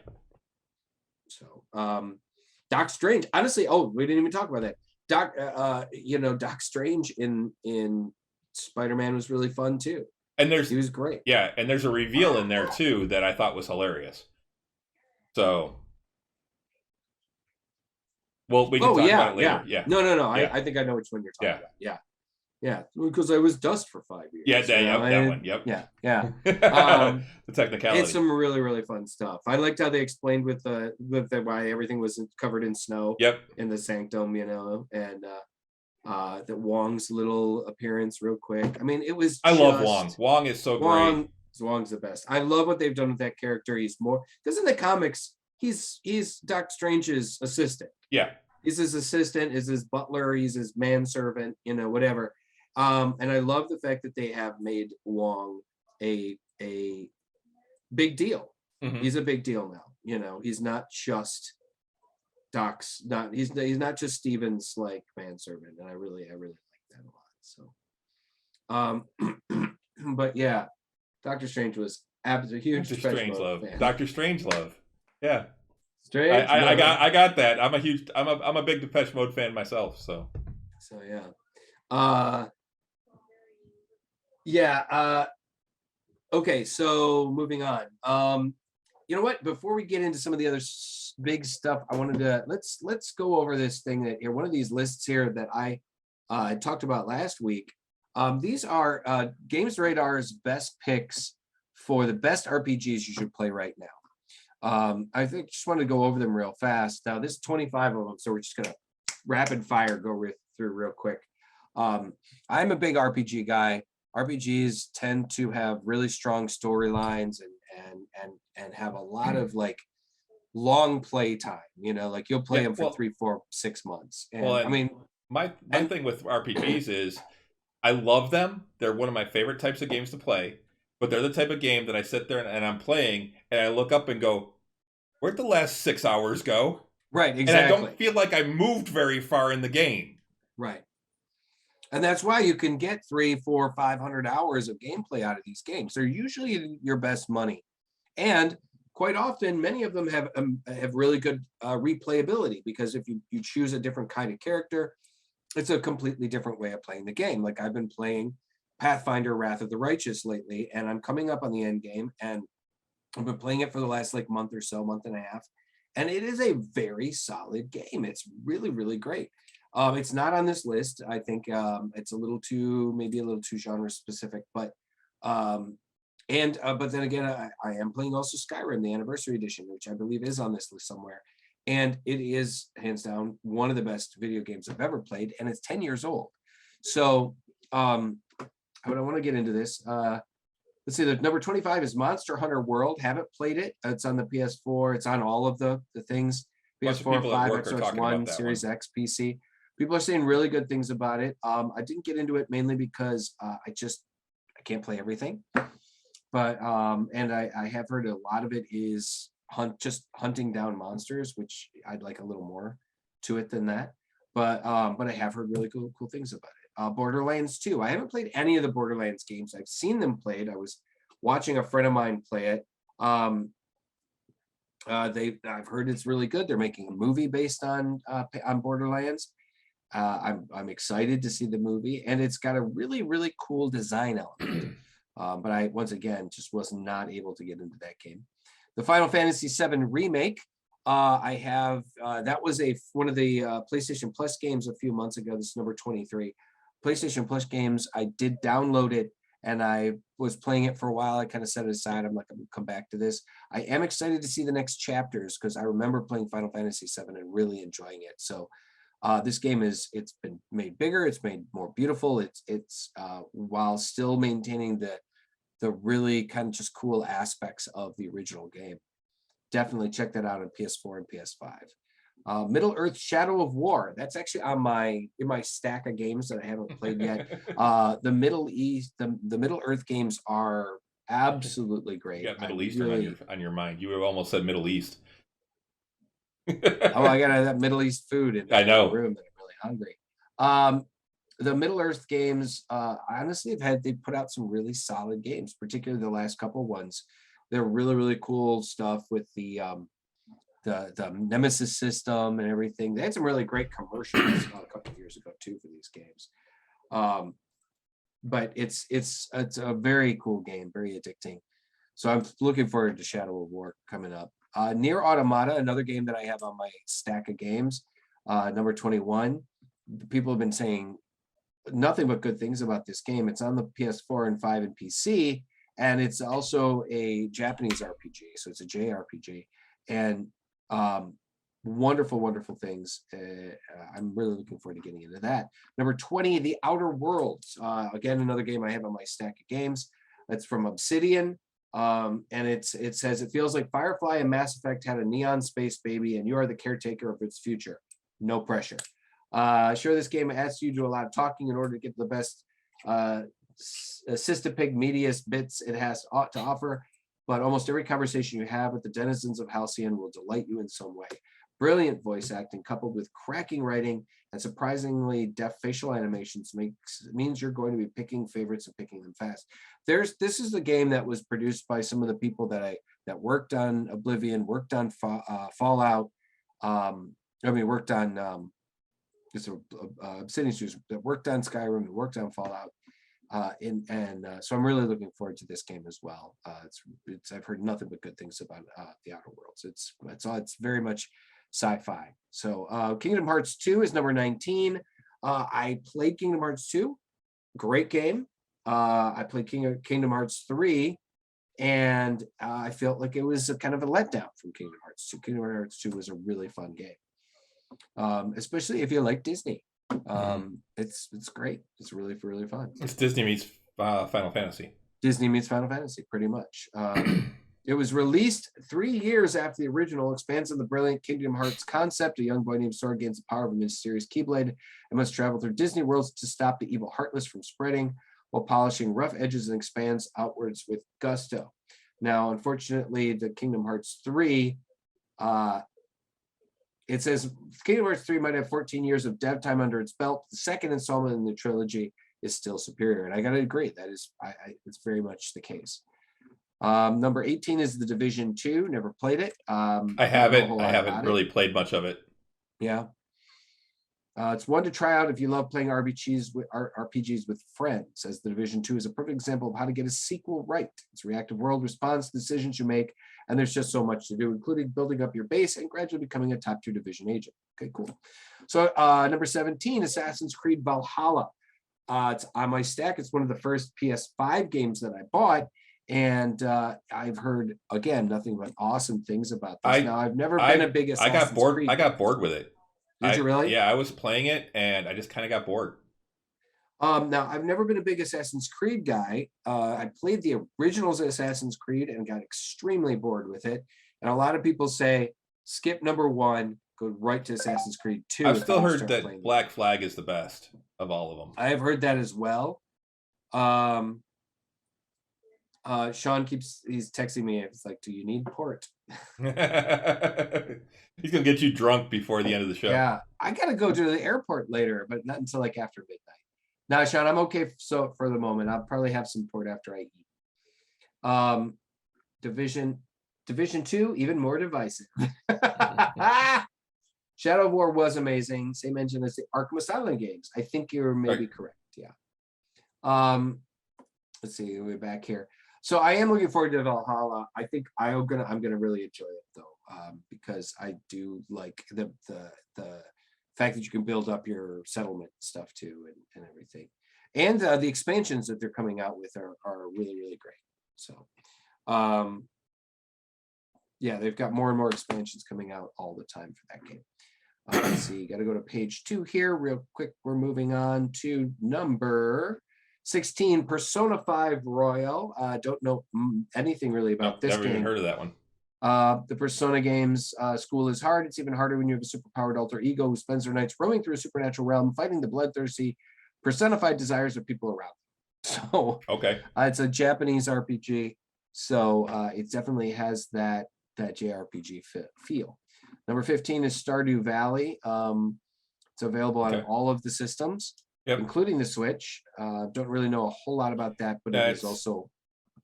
So, Doc Strange. Honestly, we didn't even talk about that. Doc Strange in Spider-Man was really fun too. And he was great. Yeah, and there's a reveal in there too that I thought was hilarious. So, well, we can talk about it later. Yeah. No. Yeah. I think I know which one you're talking about. Yeah. Because I was Dust for 5 years. Yeah, that one. Yep. Yeah. The technicality. It's some really, really fun stuff. I liked how they explained with why everything was covered in snow. Yep. In the sanctum, you know, and that Wong's little appearance real quick. I mean, it was. I love Wong. Wong is so great. Wong's the best. I love what they've done with that character. He's more because in the comics, he's Doc Strange's assistant. Yeah. He's his assistant, is his butler, he's his manservant, you know, whatever. And I love the fact that they have made Wong a big deal. Mm-hmm. He's a big deal now. You know, he's not just he's not just Steven's like manservant, and I really like that a lot. So, but yeah, Doctor Strange was absolutely huge. Doctor Strangelove. Yeah. Strange. I got that. I'm a big Depeche Mode fan myself. So yeah. Okay, so moving on. You know what? Before we get into some of the other big stuff, I wanted to let's go over this thing that here. One of these lists here that I talked about last week. These are Games Radar's best picks for the best RPGs you should play right now. I think just want to go over them real fast. Now, there's 25 of them, so we're just gonna rapid fire go through real quick. I'm a big RPG guy. RPGs tend to have really strong storylines and have a lot of like long play time. You know, like you'll play them for 3, 4, 6 months. And I mean, my thing with RPGs is I love them. They're one of my favorite types of games to play. But they're the type of game that I sit there and I'm playing and I look up and go, where'd the last 6 hours go? Right, exactly. And I don't feel like I moved very far in the game. Right. And that's why you can get 300, 400, 500 hours of gameplay out of these games. They're usually your best money. And quite often, many of them have really good replayability because if you choose a different kind of character, it's a completely different way of playing the game. Like I've been playing Pathfinder Wrath of the Righteous lately, and I'm coming up on the end game, and I've been playing it for the last like month or so, month and a half, and it is a very solid game. It's really, really great. It's not on this list. I think it's maybe a little too genre specific, but then again, I am playing also Skyrim, the Anniversary Edition, which I believe is on this list somewhere. And it is hands down one of the best video games I've ever played, and it's 10 years old. So I want to get into this. Let's see, the number 25 is Monster Hunter World. Haven't played it. It's on the PS4. It's on all of the things. PS4, 5, Xbox One, Series X, PC. People are saying really good things about it. I didn't get into it mainly because I can't play everything. But and I have heard a lot of it is hunting down monsters, which I'd like a little more to it than that. But I have heard really cool things about it. Borderlands 2. I haven't played any of the Borderlands games. I've seen them played. I was watching a friend of mine play it. I've heard it's really good. They're making a movie based on Borderlands. I'm excited to see the movie, and it's got a really cool design element. But I once again just was not able to get into that game. The Final Fantasy VII remake. I have that was one of the PlayStation Plus games a few months ago. This is number 23. PlayStation Plus games. I did download it, and I was playing it for a while. I kind of set it aside. I'm like, I'm gonna come back to this. I am excited to see the next chapters because I remember playing Final Fantasy VII and really enjoying it. So this game it's been made bigger. It's made more beautiful. It's while still maintaining the really kind of just cool aspects of the original game. Definitely check that out on PS4 and PS5. Middle Earth Shadow of War. That's actually in my stack of games that I haven't played yet. The Middle Earth games are absolutely great. You got Middle Eastern on your mind. You have almost said Middle East. Oh, I got that Middle East food in I know. the room, and I'm really hungry. The Middle Earth games, honestly, they put out some really solid games, particularly the last couple ones. They're really cool stuff with the Nemesis system and everything. They had some really great commercials a couple of years ago too for these games. But it's a very cool game, very addicting. So I'm looking forward to Shadow of War coming up. Nier Automata, another game that I have on my stack of games, number 21. People have been saying nothing but good things about this game. It's on the PS4 and 5 and PC, and it's also a Japanese RPG, so it's a JRPG, and wonderful things. I'm really looking forward to getting into that. Number 20, The Outer Worlds. Again, another game I have on my stack of games. That's from Obsidian. And it says, it feels like Firefly and Mass Effect had a neon space baby, and you are the caretaker of its future. No pressure. Sure, this game asks you to do a lot of talking in order to get the best Sistapig medius bits it has to offer, but almost every conversation you have with the denizens of Halcyon will delight you in some way. Brilliant voice acting coupled with cracking writing and surprisingly deft facial animations means you're going to be picking favorites and picking them fast. This is the game that was produced by some of the people that worked on Oblivion, worked on Fallout. Worked on Obsidian Studios that worked on Skyrim and worked on Fallout. So I'm really looking forward to this game as well. I've heard nothing but good things about the Outer Worlds. It's very much sci-fi. So Kingdom Hearts 2 is number 19. I played Kingdom Hearts 2, great game. I played Kingdom Hearts 3, and I felt like it was a kind of a letdown from Kingdom Hearts 2. Kingdom Hearts 2 was a really fun game, especially if you like Disney. It's great. It's really fun. It's Disney meets Final Fantasy. Disney meets Final Fantasy, pretty much. It was released 3 years after the original, expands on the brilliant Kingdom Hearts concept. A young boy named Sora gains the power of a mysterious Keyblade and must travel through Disney worlds to stop the evil Heartless from spreading while polishing rough edges and expands outwards with gusto. Now, unfortunately, the Kingdom Hearts 3, it says Kingdom Hearts 3 might have 14 years of dev time under its belt. The second installment in the trilogy is still superior. And I got to agree, that is, it's very much the case. Number 18 is The Division 2. Never played it. I haven't really played much of it. Yeah. It's one to try out if you love playing RPGs with friends, as The Division 2 is a perfect example of how to get a sequel right. It's a reactive world response to decisions you make, and there's just so much to do, including building up your base and gradually becoming a top 2 Division agent. Okay, cool. So number 17, Assassin's Creed Valhalla. It's on my stack. It's one of the first PS5 games that I bought, and I've heard, again, nothing but awesome things about this. Now, I've never been a big Assassin's Creed. I got bored with it. Did you really? Yeah, I was playing it, and I just kind of got bored. Now, I've never been a big Assassin's Creed guy. I played the originals Assassin's Creed and got extremely bored with it. And a lot of people say, skip number 1, go right to Assassin's Creed 2. I've still heard that Black Flag is the best of all of them. I have heard that as well. Sean he's texting me. It's like, do you need port? He's gonna get you drunk before the end of the show. Yeah, I gotta go to the airport later, but not until like after midnight. Now, Sean, I'm okay for the moment. I'll probably have some port after I eat. Division Division 2, even more divisive. Shadow of War was amazing. Same engine as the Arkham Asylum games. I think you're maybe correct. Yeah. Let's see, we're back here. So I am looking forward to Valhalla. I think I'm gonna really enjoy it though, because I do like the fact that you can build up your settlement stuff too and everything, and the expansions that they're coming out with are really, really great. So, yeah, they've got more and more expansions coming out all the time for that game. Let's see, got to go to page 2 here real quick. We're moving on to number 16, Persona 5 Royal. Don't know anything really about this never game. even heard of that one. The Persona games, school is hard. It's even harder when you have a superpowered alter ego who spends their nights roaming through a supernatural realm, fighting the bloodthirsty, personified desires of people around them. So, okay, it's a Japanese RPG. So it definitely has that JRPG feel. Number 15 is Stardew Valley. It's available on all of the systems, including the Switch. Don't really know a whole lot about that, but it is also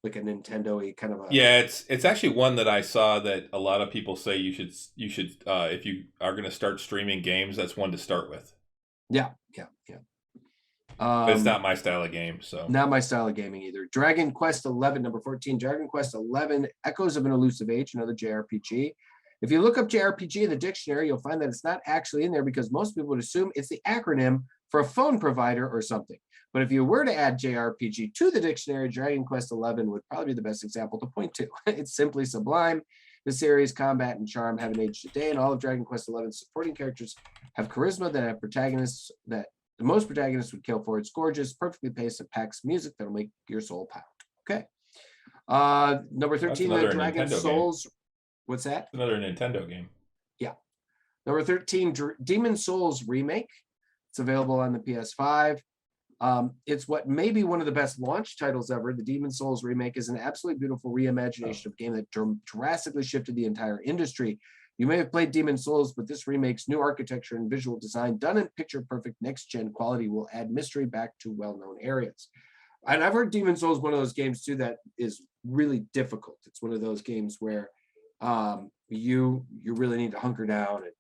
like a Nintendo-y kind of a... Yeah, it's actually one that I saw that a lot of people say you should if you are going to start streaming games, that's one to start with. Yeah. But it's not my style of game, so. Not my style of gaming either. Dragon Quest 11, number 14. Dragon Quest 11, Echoes of an Elusive Age, another JRPG. If you look up JRPG in the dictionary, you'll find that it's not actually in there because most people would assume it's the acronym for a phone provider or something. But if you were to add JRPG to the dictionary, Dragon Quest 11 would probably be the best example to point to. It's simply sublime. The series, combat, and charm haven't aged a day, and all of Dragon Quest 11's supporting characters have charisma that have protagonists that most protagonists would kill for. It's gorgeous, perfectly paced, and packs music that'll make your soul pound. Okay. Number 13, Dragon Nintendo Souls. Game. What's that? Another Nintendo game. Yeah. Number 13, Demon Souls Remake. It's available on the PS5. It's what may be one of the best launch titles ever. The Demon Souls Remake is an absolutely beautiful reimagination of a game that drastically shifted the entire industry. You may have played Demon Souls, but this remake's new architecture and visual design, done in picture-perfect next-gen quality, will add mystery back to well-known areas. And I've heard Demon Souls is one of those games, too, that is really difficult. It's one of those games where you really need to hunker down and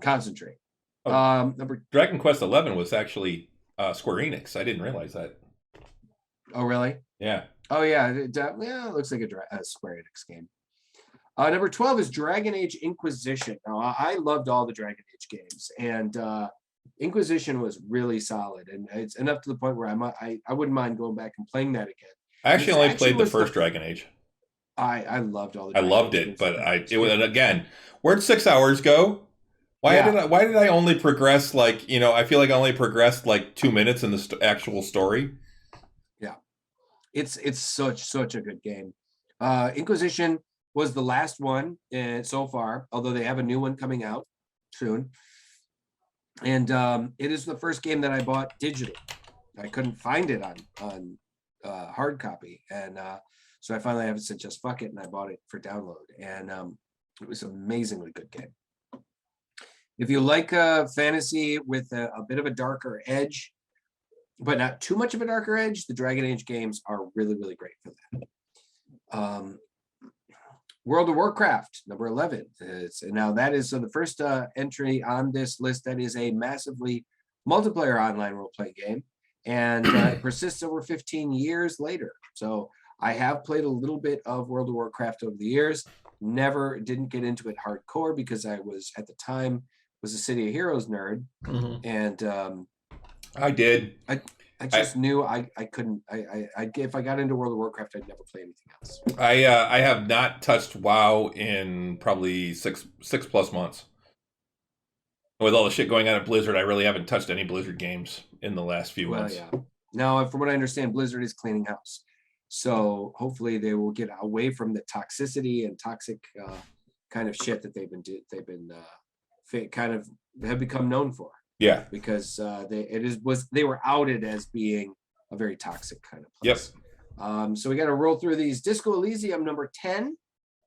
concentrate. Dragon Quest 11 was actually Square Enix. I didn't realize that. Oh, really? Yeah. Oh, yeah. It looks like a Square Enix game. Number 12 is Dragon Age Inquisition. Now, I loved all the Dragon Age games, and Inquisition was really solid, and it's enough to the point where I wouldn't mind going back and playing that again. I actually only played the first Dragon Age. I loved all the. I loved it, but it was, again, where'd 6 hours go? Why did I only progress I feel like I only progressed like 2 minutes in the actual story. Yeah, it's such a good game. Inquisition was the last one so far, although they have a new one coming out soon. And it is the first game that I bought digitally. I couldn't find it on hard copy, and so I finally have said just fuck it, and I bought it for download, and it was an amazingly good game. If you like fantasy with a bit of a darker edge, but not too much of a darker edge, the Dragon Age games are really, really great for that. World of Warcraft, number 11. Now that is the first entry on this list that is a massively multiplayer online role-playing game, and it persists over 15 years later. So I have played a little bit of World of Warcraft over the years. Didn't get into it hardcore because I was at the time a City of Heroes nerd, and I did. I just knew I couldn't. If I got into World of Warcraft, I'd never play anything else. I have not touched WoW in probably six plus months. With all the shit going on at Blizzard, I really haven't touched any Blizzard games in the last few months. Yeah. Now, from what I understand, Blizzard is cleaning house, so hopefully they will get away from the toxicity and toxic kind of shit that they've been kind of have become known for. Yeah, because they were outed as being a very toxic kind of place. Yep. So we got to roll through these. Disco Elysium, number 10,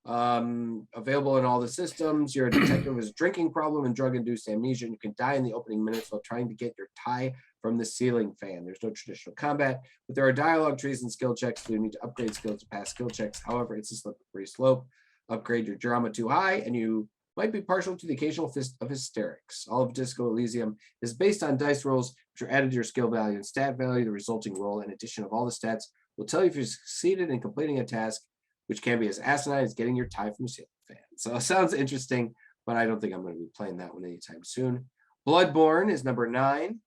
available in all the systems. You're a detective with a drinking problem and drug-induced amnesia, and you can die in the opening minutes while trying to get your tie from the ceiling fan. There's no traditional combat, but there are dialogue trees and skill checks. So you need to upgrade skills to pass skill checks. However, it's a slippery slope. Upgrade your drama too high, and you might be partial to the occasional fist of hysterics. All of Disco Elysium is based on dice rolls, which are added to your skill value and stat value. The resulting roll, in addition of all the stats, will tell you if you succeeded in completing a task, which can be as asinine as getting your tie from a ceiling fan. So it sounds interesting, but I don't think I'm going to be playing that one anytime soon. Bloodborne is number 9,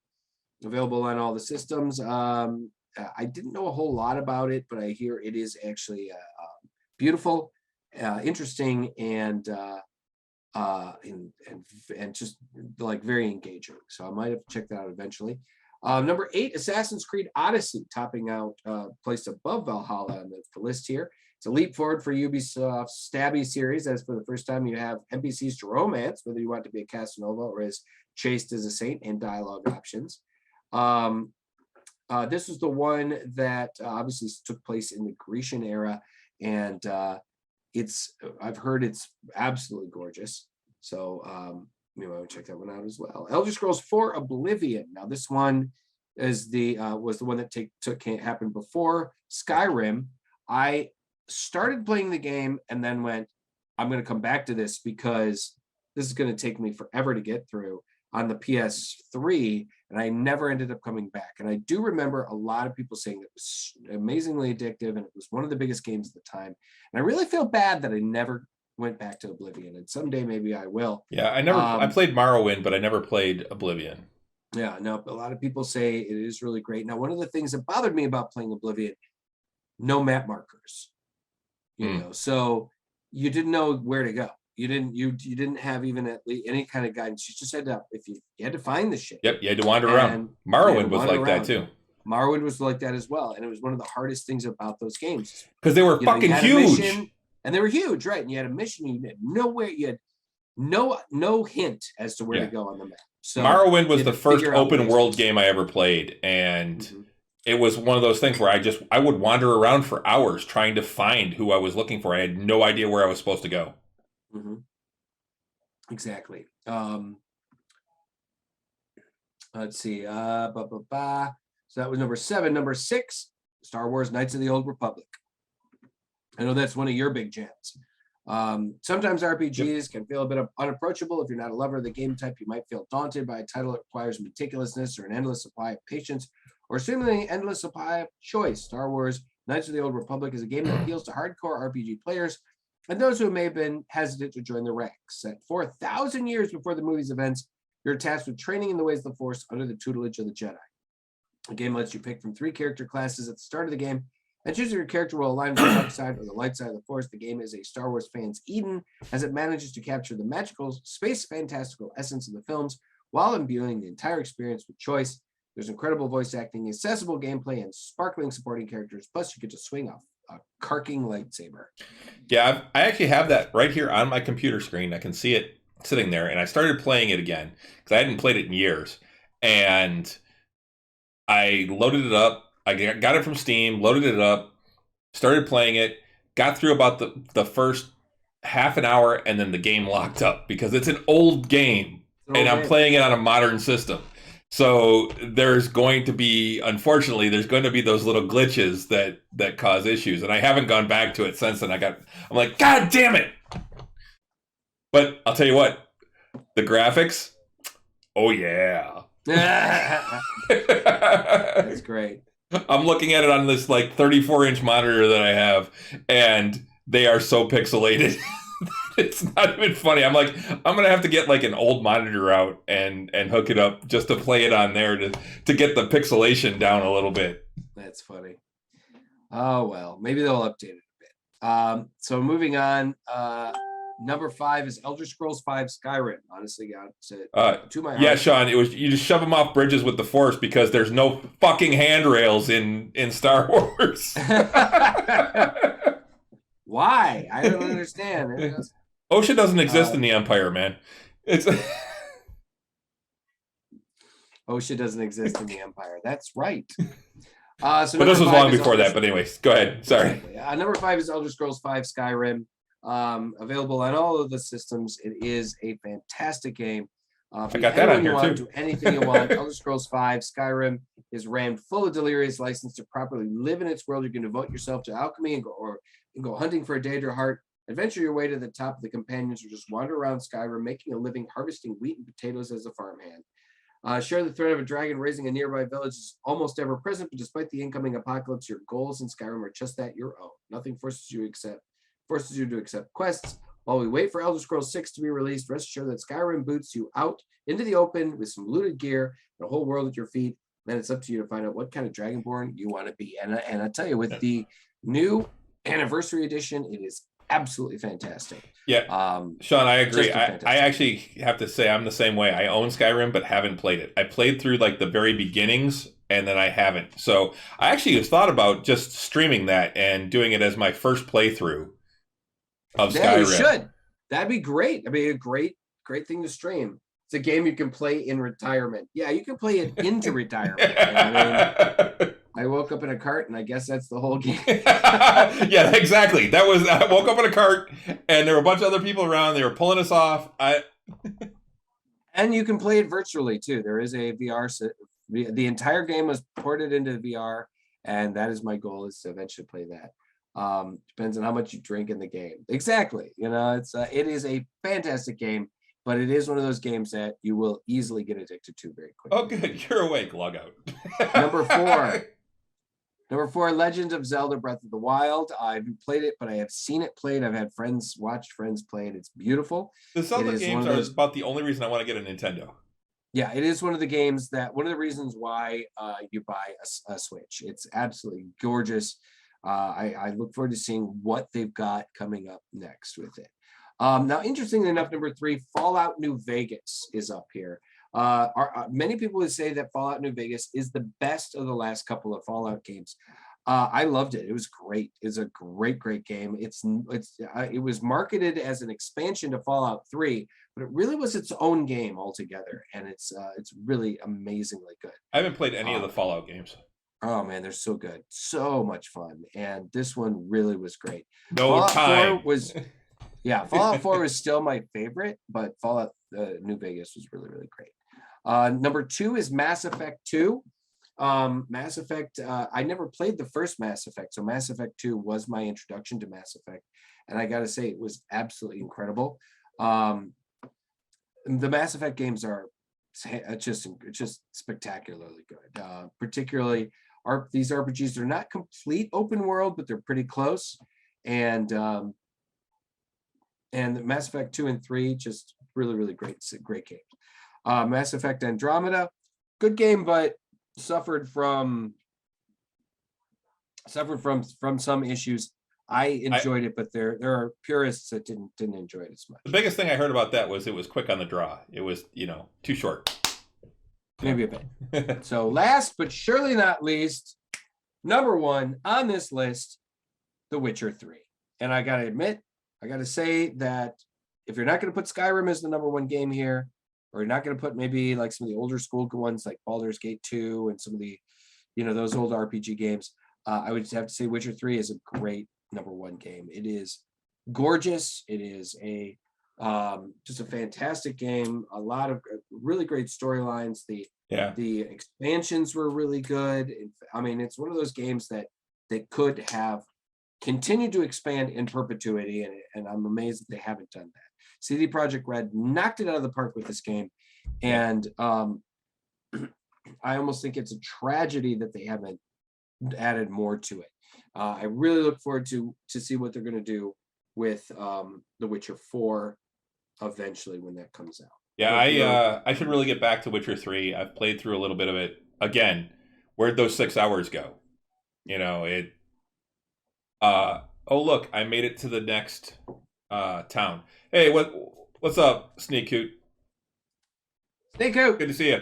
available on all the systems. I didn't know a whole lot about it, but I hear it is actually beautiful, interesting, and just like very engaging. So I might have to check that out eventually. Number 8, Assassin's Creed Odyssey, topping out, placed above Valhalla on the list here. It's a leap forward for Ubisoft's Stabby series, as for the first time you have NPCs to romance, whether you want to be a Casanova or as chaste as a saint, and dialogue options. This was the one that obviously took place in the Grecian era, and I've heard it's absolutely gorgeous. So you know, I would check that one out as well. Elder Scrolls 4 Oblivion. Now this one is was the one that happened before Skyrim. I started playing the game and then went, I'm going to come back to this because this is going to take me forever to get through on the PS3, and I never ended up coming back. And I do remember a lot of people saying it was amazingly addictive, and it was one of the biggest games at the time. And I really feel bad that I never went back to Oblivion, and someday maybe I will. Yeah, I played Morrowind, but I never played Oblivion. Yeah, no, a lot of people say it is really great. Now, one of the things that bothered me about playing Oblivion, no map markers. You know, so you didn't know where to go. You didn't have even at least any kind of guidance. You just had to, you had to find the shit. Yep, you had to wander around. Morrowind was like that too. Morrowind was like that as well, and it was one of the hardest things about those games because they were fucking huge. And they were huge, right? And you had a mission, you had nowhere, you had no hint as to where to go on the map. So Morrowind was the first open world game I ever played, and it was one of those things where I would wander around for hours trying to find who I was looking for. I had no idea where I was supposed to go. Exactly. Let's see. So that was number 7. Number 6, Star Wars Knights of the Old Republic. I know that's one of your big jams. Sometimes RPGs can feel a bit unapproachable. If you're not a lover of the game type, you might feel daunted by a title that requires meticulousness or an endless supply of patience, or seemingly endless supply of choice. Star Wars Knights of the Old Republic is a game that appeals to hardcore RPG players and those who may have been hesitant to join the ranks. Set 4,000 years before the movie's events, you're tasked with training in the ways of the Force under the tutelage of the Jedi. The game lets you pick from 3 character classes at the start of the game, and choosing your character will align with the dark side or the light side of the Force. The game is a Star Wars fan's Eden, as it manages to capture the magical, space fantastical essence of the films while imbuing the entire experience with choice. There's incredible voice acting, accessible gameplay, and sparkling supporting characters. Plus, you get to swing a carking lightsaber. Yeah, I actually have that right here on my computer screen. I can see it sitting there, and I started playing it again because I hadn't played it in years. And I loaded it up. I got it from Steam, loaded it up, started playing it, got through about the first half an hour, and then the game locked up because it's an old game, I'm playing it on a modern system. So there's going to be those little glitches that cause issues, and I haven't gone back to it since then. I'm like, God damn it! But I'll tell you what, the graphics, oh yeah, that's great. I'm looking at it on this like 34-inch monitor that I have, and they are so pixelated. It's not even funny. I'm like, I'm gonna have to get like an old monitor out and hook it up just to play it on there to get the pixelation down a little bit. That's funny. Oh well, maybe they'll update it a bit. So moving on, number 5 is Elder Scrolls 5 Skyrim. Honestly, God, to my heart. Yeah, Sean, you just shove them off bridges with the Force because there's no fucking handrails in Star Wars. Why? I don't understand. OSHA doesn't exist in the Empire, man. OSHA doesn't exist in the Empire. That's right. But this was long before that. But anyways, go ahead. Sorry. Exactly. Number 5 is Elder Scrolls 5 Skyrim. Available on all of the systems. It is a fantastic game. I got that on here too. Do anything you want. Elder Scrolls 5, Skyrim is rammed full of delirious license to properly live in its world. You can devote yourself to alchemy and go hunting for a day to your heart. Adventure your way to the top of the companions, or just wander around Skyrim, making a living harvesting wheat and potatoes as a farmhand. Share the threat of a dragon raising a nearby village is almost ever present, but despite the incoming apocalypse, your goals in Skyrim are just that, your own. Nothing forces you to accept quests. While we wait for Elder Scrolls 6 to be released, rest assured that Skyrim boots you out into the open with some looted gear and a whole world at your feet. Then it's up to you to find out what kind of Dragonborn you want to be. And I tell you, with the new anniversary edition, it is absolutely fantastic. Yeah, Sean, I agree. I actually have to say I'm the same way. I own Skyrim, but haven't played it. I played through like the very beginnings, and then I haven't. So I actually have thought about just streaming that and doing it as my first playthrough of Skyrim. Yeah, you should. That'd be great. I mean, a great thing to stream. It's a game you can play in retirement. Yeah, you can play it into retirement. I mean, I woke up in a cart, and I guess that's the whole game. Yeah, exactly. I woke up in a cart, and there were a bunch of other people around. They were pulling us off. And you can play it virtually too. There is a VR. The entire game was ported into VR, and that is my goal, is to eventually play that. Depends on how much you drink in the game. Exactly. It is a fantastic game, but it is one of those games that you will easily get addicted to very quickly. Oh, good. You're awake. Log out. Number four, Legend of Zelda Breath of the Wild. I've played it, but I have seen it played. I've had watched friends play it. It's beautiful. The Zelda games are about the only reason I want to get a Nintendo. Yeah, it is one of the games one of the reasons why you buy a Switch. It's absolutely gorgeous. I look forward to seeing what they've got coming up next with it. Now, interestingly enough, number three, Fallout New Vegas is up here. Many people would say that Fallout New Vegas is the best of the last couple of Fallout games. I loved it. It was great. It's a great game. It was marketed as an expansion to Fallout 3, but it really was its own game altogether, and it's really amazingly good. I haven't played any of the Fallout games. Oh man, they're so good, so much fun, and this one really was great. Fallout 4 was, yeah, Fallout 4 was still my favorite, but Fallout New Vegas was really great. Number two is Mass Effect 2. Mass Effect, I never played the first Mass Effect, so Mass Effect 2 was my introduction to Mass Effect, and I gotta say it was absolutely incredible. The Mass Effect games are just spectacularly good. Particularly these RPGs are not complete open world, but they're pretty close, and Mass Effect 2 and 3 just really great games. Mass Effect Andromeda, good game, but suffered from some issues. I enjoyed it, but there are purists that didn't enjoy it as much. The biggest thing I heard about that was it was quick on the draw. It was, too short. Maybe a bit. So last but surely not least, number one on this list, The Witcher 3. And I gotta say that if you're not gonna put Skyrim as the number one game here, or you're not going to put maybe like some of the older school ones like Baldur's Gate 2 and some of the, those old RPG games, I would have to say Witcher 3 is a great number one game. It is gorgeous. It is just a fantastic game. A lot of really great storylines. The expansions were really good. I mean, it's one of those games that they could have continued to expand in perpetuity, and I'm amazed that they haven't done that. CD Projekt Red knocked it out of the park with this game, and I almost think it's a tragedy that they haven't added more to it. I really look forward to see what they're going to do with The Witcher 4 eventually when that comes out. Yeah, I should really get back to Witcher 3. I've played through a little bit of it. Again, where'd those 6 hours go? Oh look, I made it to the next town. Hey, what's up, Sneak Coot? Sneak Coot, good to see you.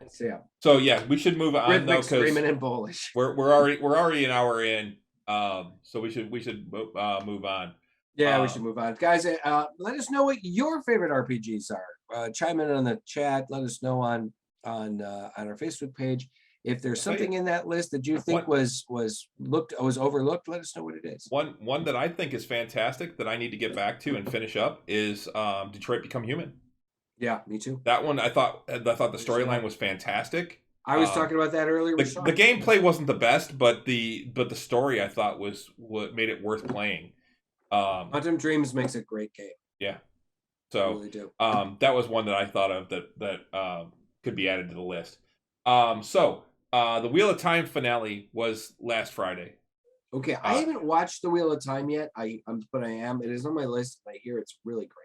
See ya. So yeah, we should move on though, because and bullish. We're already an hour in. So we should move on. Yeah, we should move on, guys. Let us know what your favorite RPGs are. Chime in on the chat. Let us know on our Facebook page. If there's something in that list that you think was overlooked, let us know what it is. One that I think is fantastic that I need to get back to and finish up is Detroit Become Human. Yeah, me too. That one, I thought the storyline was fantastic. I was talking about that earlier with Sean. The gameplay wasn't the best, but the story I thought was what made it worth playing. Quantum Dreams makes a great game. Yeah. So really do. That was one that I thought of that could be added to the list. The Wheel of Time finale was last Friday. Okay, I haven't watched The Wheel of Time yet. But I am. It is on my list. I hear it's really great.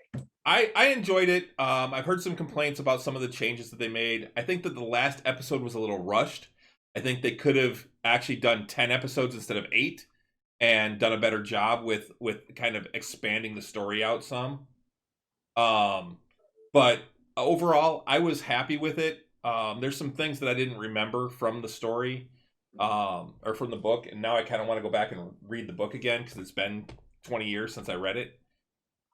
I enjoyed it. I've heard some complaints about some of the changes that they made. I think that the last episode was a little rushed. I think they could have actually done 10 episodes instead of 8 and done a better job with kind of expanding the story out some. But overall, I was happy with it. There's some things that I didn't remember from the story or from the book, and now I kind of want to go back and read the book again because it's been 20 years since I read it.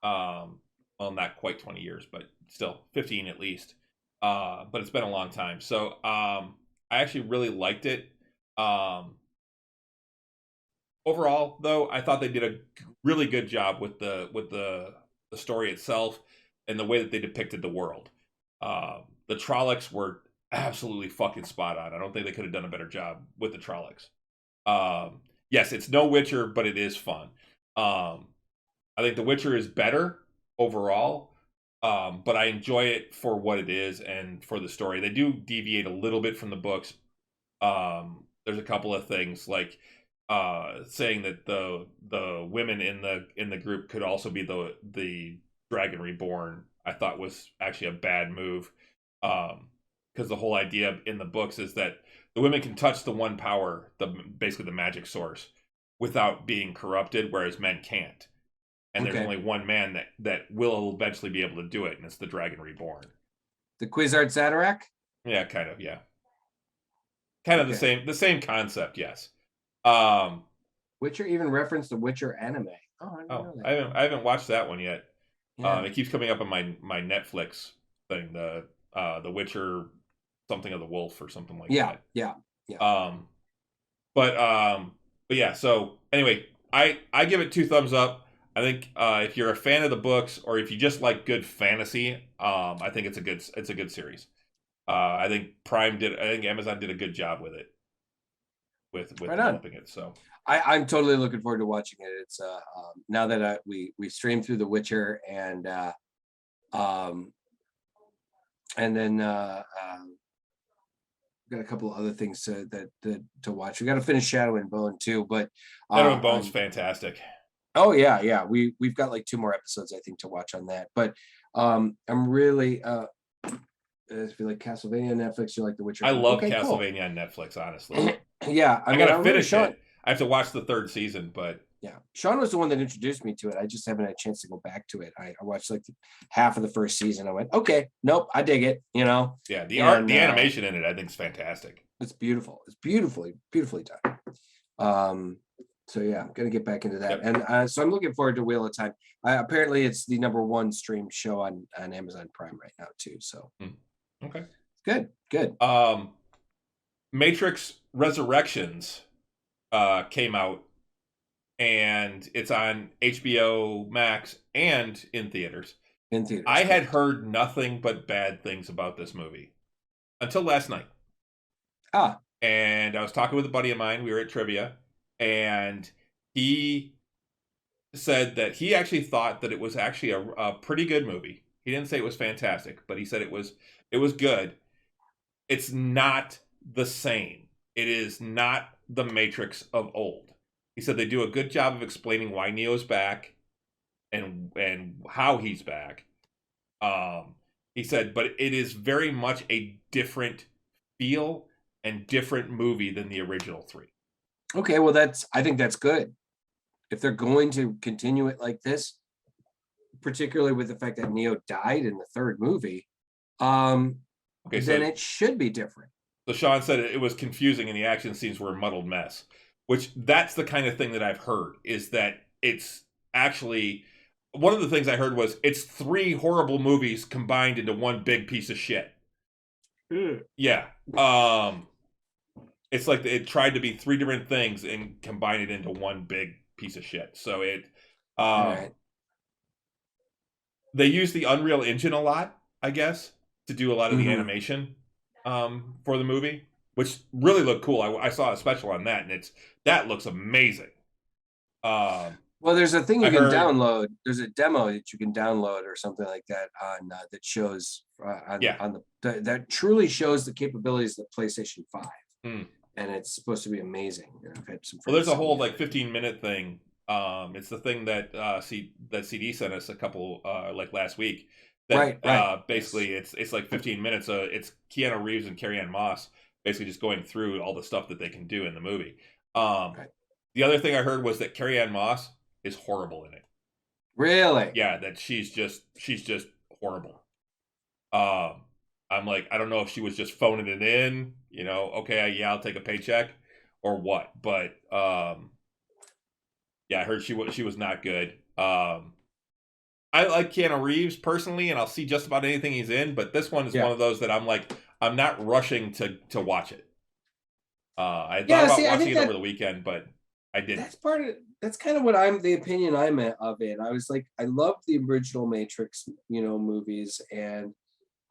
Well, not quite 20 years, but still 15 at least. But it's been a long time. So I actually really liked it. Overall, though, I thought they did a really good job with the story itself and the way that they depicted the world. The Trollocs were absolutely fucking spot on. I don't think they could have done a better job with the Trollocs. Yes, it's no Witcher, but it is fun. I think The Witcher is better overall, but I enjoy it for what it is and for the story. They do deviate a little bit from the books. There's a couple of things like saying that the women in the group could also be the Dragon Reborn. I thought was actually a bad move, because the whole idea in the books is that the women can touch the one power, basically the magic source, without being corrupted, whereas men can't. And there's only one man that will eventually be able to do it, and it's the Dragon Reborn. The Quizart Zadorak? Yeah, kind of, yeah. Kind of the same concept, yes. Witcher even referenced the Witcher anime. Oh, I didn't know that. I haven't watched that one yet. Yeah. It keeps coming up on my Netflix thing, the Witcher something of the Wolf or something like that. Yeah. But yeah, so anyway, I give it 2 thumbs up. I think if you're a fan of the books or if you just like good fantasy, I think it's a good series. I think Amazon did a good job with it. With developing it. So I'm totally looking forward to watching it. It's now that we streamed through The Witcher and then got a couple of other things to watch. We got to finish Shadow and Bone too, but Shadow and Bone's fantastic. Oh yeah. We've got like 2 more episodes I think to watch on that. But I'm really if you like Castlevania on Netflix, you like The Witcher. I love Castlevania on Netflix, honestly. Yeah, I gotta finish it. I have to watch the 3rd season, but yeah, Sean was the one that introduced me to it. I just haven't had a chance to go back to it. I watched like half of the 1st season. I went, okay, nope, I dig it. Yeah, the animation in it, I think, is fantastic. It's beautiful. It's beautifully done. So yeah, I'm gonna get back into that, and so I'm looking forward to Wheel of Time. Apparently, it's the #1 streamed show on Amazon Prime right now too. So okay, good. Matrix Resurrections came out, and it's on HBO Max and in theaters. I had heard nothing but bad things about this movie until last night. And I was talking with a buddy of mine. We were at trivia, and he said that he actually thought that it was actually a pretty good movie. He didn't say it was fantastic, but he said it was good. It's not the same. It is not the Matrix of old. He said they do a good job of explaining why Neo's back and how he's back. He said, but it is very much a different feel and different movie than the original 3. Okay, well I think that's good. If they're going to continue it like this, particularly with the fact that Neo died in the 3rd movie, then it should be different. So Sean said it was confusing and the action scenes were a muddled mess, which that's the kind of thing that I've heard, is that it's actually, one of the things I heard was it's 3 horrible movies combined into one big piece of shit. Yeah. It's like it tried to be 3 different things and combine it into one big piece of shit. So they use the Unreal Engine a lot I guess, to do a lot of the Mhm. animation for the movie, which really looked cool. I saw a special on that, and that looks amazing. Well, there's a thing I you can heard, download. There's a demo that you can download or something like that on that shows yeah. on that truly shows the capabilities of the PlayStation 5, Mm. and it's supposed to be amazing. And I've had some Well, there's friends a tell whole me like about it. 15-minute thing. It's the thing that that CD sent us a couple like last week. That Right. Yes. basically it's like 15 minutes. It's Keanu Reeves and Carrie Ann Moss basically just going through all the stuff that they can do in the movie. Right. The other thing I heard was that Carrie Ann Moss is horrible in it. Really? Yeah, that she's just horrible. Um, I'm like, I don't know if she was just phoning it in, okay, yeah, I'll take a paycheck or what, but yeah, I heard she was not good. I like Keanu Reeves personally, and I'll see just about anything he's in, but this one is one Yeah. of those that I'm like, I'm not rushing to watch it. I thought Yeah. about See, I watching think it over the weekend, but I didn't. that's kind of what the opinion I'm of it. I was like, I love the original Matrix, movies, and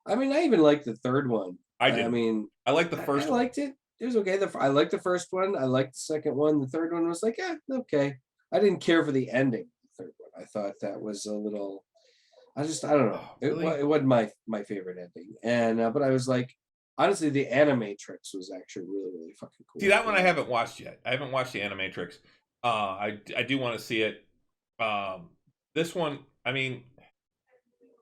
I mean, I even liked the third one. I I didn't. mean, I like the I first one. liked it. It was okay. I liked the first one. I liked the second one. The third one was like, yeah, okay. I didn't care for the ending. The third one, I thought that was a little. I don't know. Oh, really? It wasn't my favorite ending, and but I was like, honestly, the Animatrix was actually really fucking cool. See, that one I haven't watched yet. I haven't watched the Animatrix. I do want to see it. This one, I mean,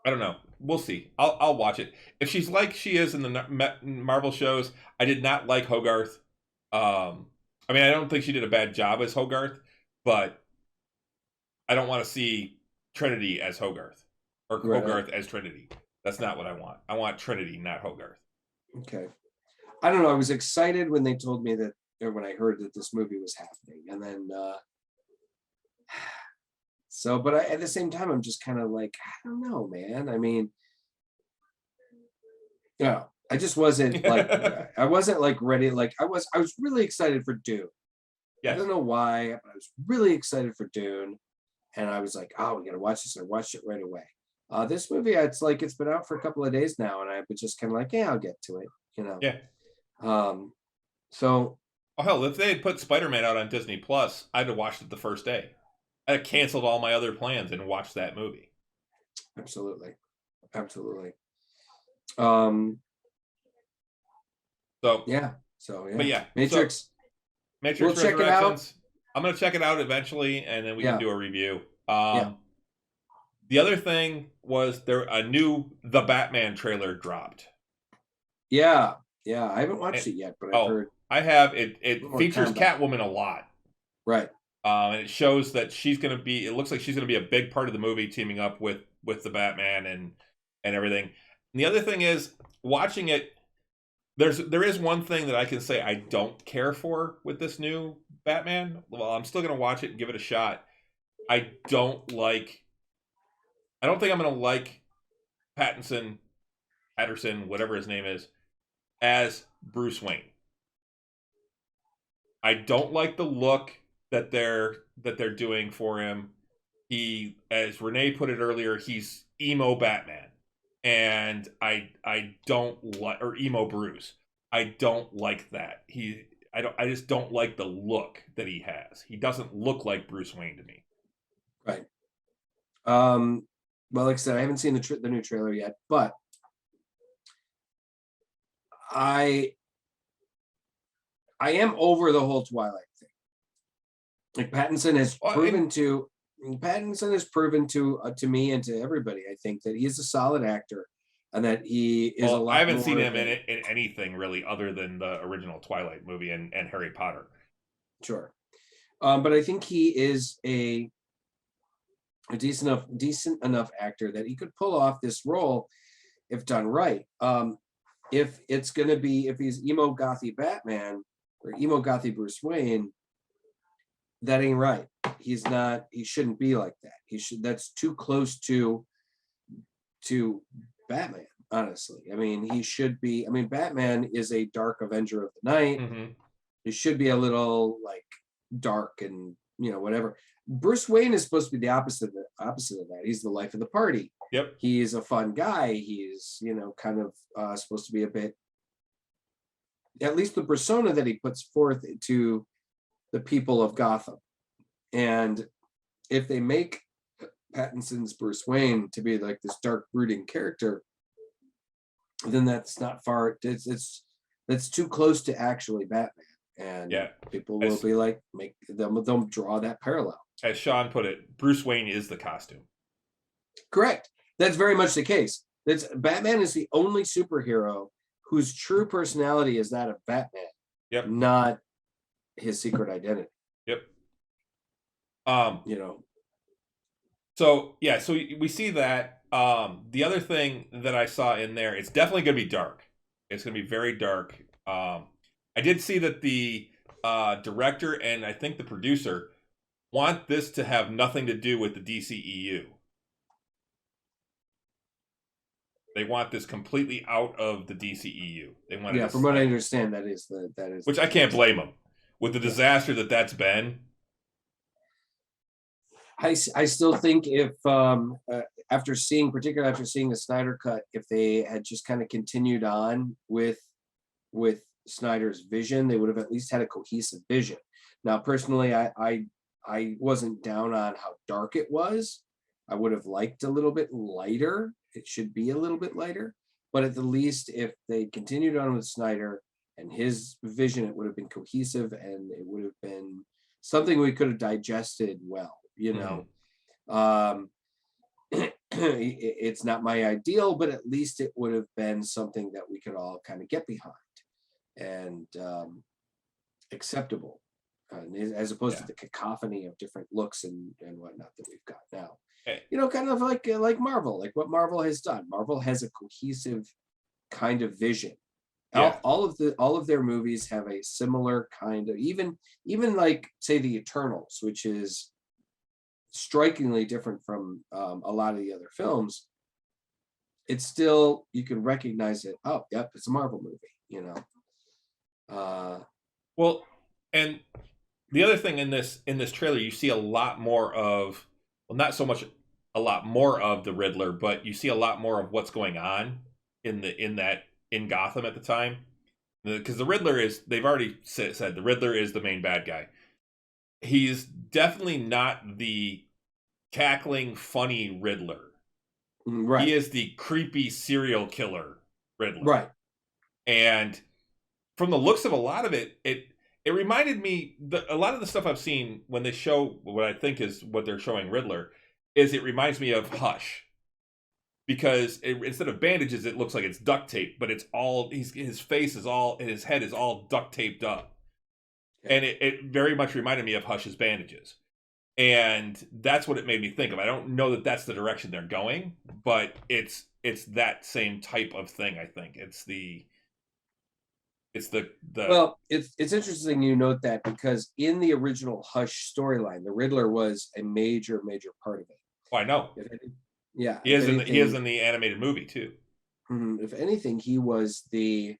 I don't know. We'll see. I'll watch it. If she's like she is in the Marvel shows, I did not like Hogarth. I mean, I don't think she did a bad job as Hogarth, but I don't want to see Trinity as Hogarth or Right. Hogarth as Trinity. That's not what I want. I want Trinity, not Hogarth. Okay. I don't know. I was excited when they told me that, or when I heard that this movie was happening, and then so. But at the same time, I'm just kind of like, I don't know, man. I mean, I just wasn't like, I wasn't like ready. Like I was really excited for Dune. I Yes. don't know why, but I was really excited for Dune, and I was like, oh, we gotta watch this. I watched it right away. This movie, it's like it's been out for a couple of days now, and I was just kind of like, yeah, I'll get to it. Yeah. So Oh hell, if they had put Spider-Man out on Disney Plus, I'd have watched it the first day. I canceled all my other plans and watched that movie. absolutely. Um, So yeah. So but yeah, yeah, Matrix. so Matrix We'll check it out. Resurrections. I'm gonna check it out eventually, and then we can Yeah. do a review. Yeah. The other thing was a new The Batman trailer dropped. Yeah. I haven't watched And, it yet, but I've heard. I have it. It More features combat. Catwoman a lot. Right. And it shows that she's going to be. It looks like she's going to be a big part of the movie, teaming up with the Batman and everything. And the other thing is watching it. There is one thing that I can say I don't care for with this new Batman. Well, I'm still going to watch it and give it a shot. I don't think I'm going to like Patterson, whatever his name is, as Bruce Wayne. I don't like the look that they're doing for him. He, as Renee put it earlier, he's emo Batman, and I don't like, or emo Bruce. I don't like that. I just don't like the look that he has. He doesn't look like Bruce Wayne to me. Right. Well, like I said, I haven't seen the new trailer yet, but I am over the whole Twilight thing. Like Pattinson has proven to me and to everybody, I think, that he is a solid actor and that he is a lot. I haven't seen him than, in anything really other than the original Twilight movie and Harry Potter. Sure. But I think he is a decent enough actor that he could pull off this role if done right. If he's emo gothy Batman or emo gothy Bruce Wayne, that ain't right. He shouldn't be like that. That's too close to Batman, honestly. I mean, Batman is a dark Avenger of the night. Mm-hmm. He should be a little like dark and whatever. Bruce Wayne is supposed to be the opposite of that. He's the life of the party. Yep. He's a fun guy. He's, kind of supposed to be a bit, at least the persona that he puts forth to the people of Gotham. And if they make Pattinson's Bruce Wayne to be like this dark, brooding character, then that's not far. That's too close to actually Batman. And people will be like, they'll draw that parallel. As Sean put it, Bruce Wayne is the costume. Correct. That's very much the case. Batman is the only superhero whose true personality is that of Batman. Yep. Not his secret identity. Yep. So we see that. The other thing that I saw in there, it's definitely going to be dark. It's going to be very dark. I did see that the director and I think the producer want this to have nothing to do with the DCEU. They want this completely out of the DCEU. They want from what I understand, that is which I can't blame them with the disaster that's been. I still think if after seeing the Snyder Cut, if they had just kind of continued on with Snyder's vision, they would have at least had a cohesive vision. Now, personally, I wasn't down on how dark it was. I would have liked a little bit lighter. It should be a little bit lighter, but at the least, if they continued on with Snyder and his vision, it would have been cohesive and it would have been something we could have digested well. It's not my ideal, but at least it would have been something that we could all kind of get behind and acceptable, as opposed to the cacophony of different looks and whatnot that we've got now. Kind of like Marvel, like what Marvel has done. Marvel has a cohesive kind of vision. All of their movies have a similar kind of, even like say the Eternals, which is strikingly different from a lot of the other films. It's still, you can recognize it. Oh, yep, it's a Marvel movie. Well, and the other thing in this trailer, you see a lot more of, well, not so much a lot more of the Riddler, but you see a lot more of what's going on in Gotham at the time, because the Riddler is, they've already said the Riddler is the main bad guy. He's definitely not the cackling, funny Riddler. Right. He is the creepy serial killer Riddler. Right. And from the looks of a lot of it, it reminded me a lot of the stuff I've seen when they show what I think is what they're showing Riddler is it reminds me of Hush. Because instead of bandages, it looks like it's duct tape, but it's all, his face is all, and his head is all duct taped up. Yeah. And it very much reminded me of Hush's bandages. And that's what it made me think of. I don't know that that's the direction they're going, but it's that same type of thing, I think. Well, it's interesting you note that, because in the original Hush storyline, the Riddler was a major part of it. Oh, I know. Yeah, he is in the animated movie too. If anything, he was the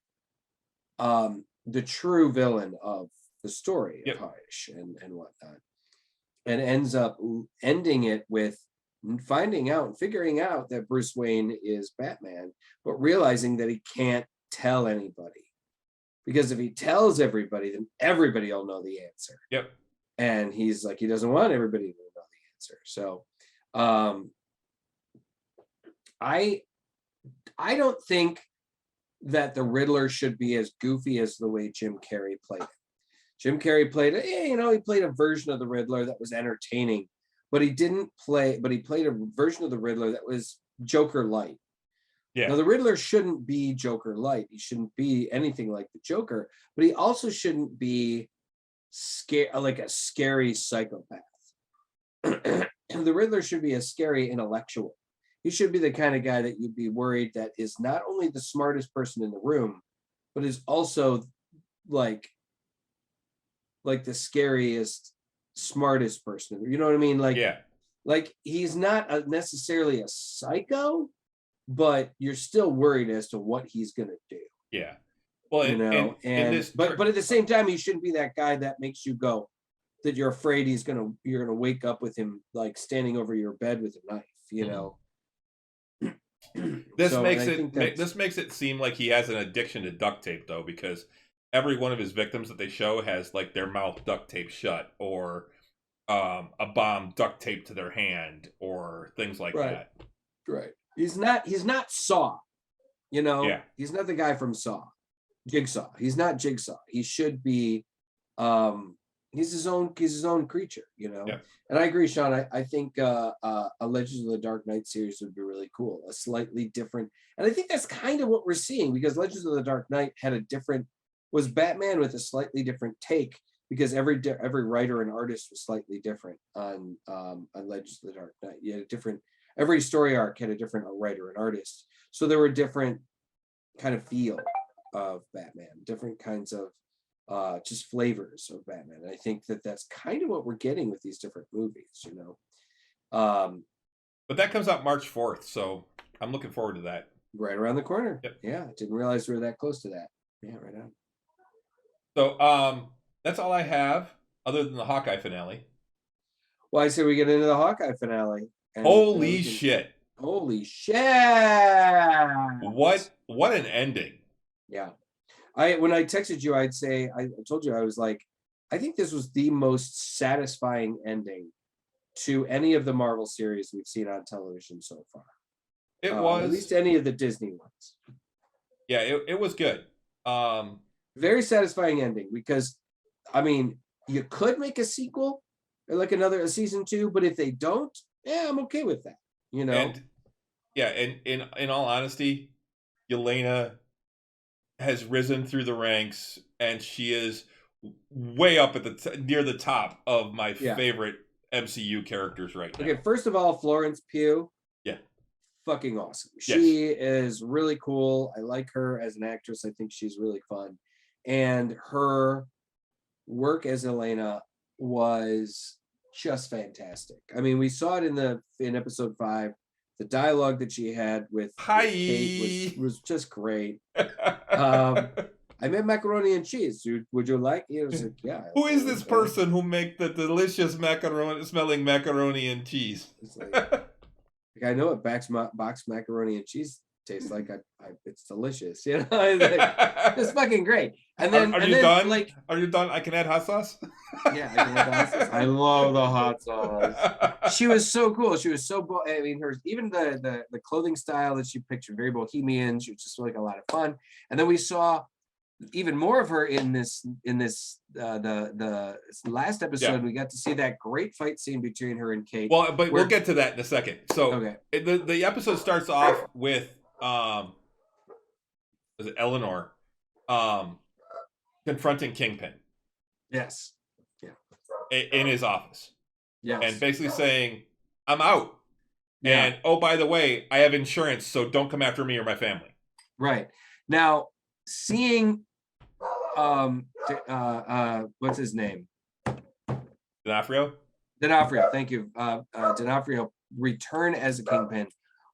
true villain of the story of Hush and whatnot, and ends up ending it with figuring out that Bruce Wayne is Batman, but realizing that he can't tell anybody, because if he tells everybody, then everybody will know the answer. Yep. And he's like, he doesn't want everybody to know the answer. So I don't think that the Riddler should be as goofy as the way Jim Carrey played it. Jim Carrey played it, he played a version of the Riddler that was entertaining, but he played a version of the Riddler that was Joker light. Yeah. Now the Riddler shouldn't be Joker light. He shouldn't be anything like the Joker, but he also shouldn't be like a scary psychopath. The Riddler should be a scary intellectual. He should be the kind of guy that you'd be worried that is not only the smartest person in the room, but is also like the scariest, smartest person. You know what I mean? Like he's not necessarily a psycho, but you're still worried as to what he's gonna do. Yeah. Well, but at the same time, he shouldn't be that guy that makes you go, that you're afraid you're gonna wake up with him like standing over your bed with a knife, you know. This So, makes and I think that's- this makes it seem like he has an addiction to duct tape, though, because every one of his victims that they show has like their mouth duct taped shut, or a bomb duct taped to their hand, or things like that. Right. He's not Saw, you know. Yeah. He's not the guy from Saw. Jigsaw. He's not Jigsaw. He should be he's his own creature, you know. Yeah. And I agree, Sean. I think a Legends of the Dark Knight series would be really cool. A slightly different, and I think that's kind of what we're seeing, because Legends of the Dark Knight was Batman with a slightly different take, because every writer and artist was slightly different on Legends of the Dark Knight. You had a different, every story arc had a different writer and artist, so there were different kind of feel of Batman, different kinds of just flavors of Batman. And I think that's kind of what we're getting with these different movies, you know. But that comes out March 4th, so I'm looking forward to that. Right around the corner. Yep. Yeah, didn't realize we were that close to that. Yeah, right on. So that's all I have, other than the Hawkeye finale. Well, I say we get into the Hawkeye finale. And, Holy shit! Holy shit! What an ending! Yeah. When I texted you, I told you, I was like, I think this was the most satisfying ending to any of the Marvel series we've seen on television so far. It was, at least any of the Disney ones. Yeah, it was good. Very satisfying ending, because I mean, you could make a sequel or like a season 2, but if they don't, yeah, I'm okay with that, you know. And yeah, and in all honesty, Yelena has risen through the ranks, and she is way up at near the top of my favorite MCU characters right now. Okay, first of all, Florence Pugh. Yeah. Fucking awesome. She is really cool. I like her as an actress. I think she's really fun. And her work as Elena was just fantastic. I mean, we saw it in episode 5. The dialogue that she had with Kate was just great. I made macaroni and cheese. Would you like? It was like, yeah. Who is this person who make the delicious smelling macaroni and cheese? It's like I know what boxed macaroni and cheese tastes like. It's delicious. You know, it's fucking great. And then, are you done? Like, are you done? I can add hot sauce. Yeah, I can add hot sauce. I love the hot sauce. She was so cool. She was so. I mean, even the clothing style that she pictured, very bohemian. She was just like a lot of fun. And then we saw even more of her in this the last episode. Yeah. We got to see that great fight scene between her and Kate. Well, but we'll get to that in a second. So okay. The episode starts off with is it Eleanor confronting Kingpin. Yes. Yeah. In his office. Yes. And basically saying, I'm out. Yeah. And oh, by the way, I have insurance, so don't come after me or my family. Right. Now, seeing what's his name? D'Onofrio, thank you. D'Onofrio return as a Kingpin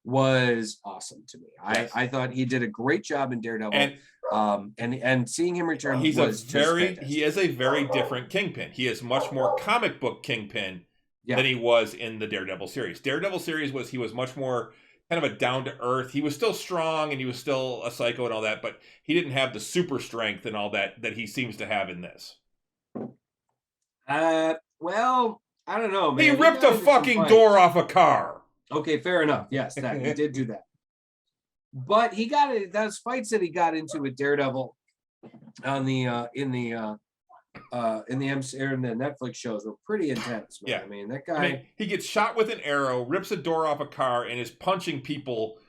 was awesome to me. Yes. I thought he did a great job in Daredevil. And seeing him return, he is a very different Kingpin. He is much more comic book Kingpin than he was in the Daredevil series. Daredevil series he was much more kind of a down to earth. He was still strong and he was still a psycho and all that, but he didn't have the super strength and all that he seems to have in this. Well, I don't know, man. He ripped a fucking door off a car. Okay, fair enough. Yes, he did do that. But he got it. Those fights that he got into with Daredevil on the in the Netflix shows were pretty intense. Man. Yeah, I mean that guy. He gets shot with an arrow, rips a door off a car, and is punching people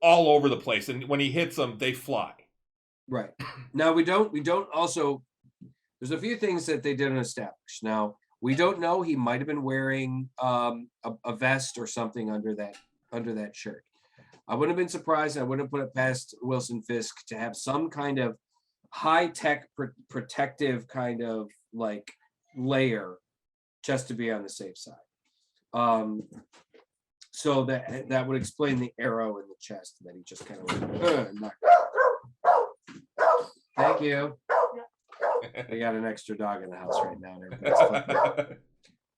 all over the place. And when he hits them, they fly. Right. Now we don't also. There's a few things that they didn't establish. Now we don't know. He might have been wearing a vest or something under that shirt. I wouldn't have been surprised. I wouldn't have put it past Wilson Fisk to have some kind of high-tech protective kind of like layer just to be on the safe side. So that would explain the arrow in the chest that he just kind of knocked out. Thank you. They got an extra dog in the house right now. And everybody's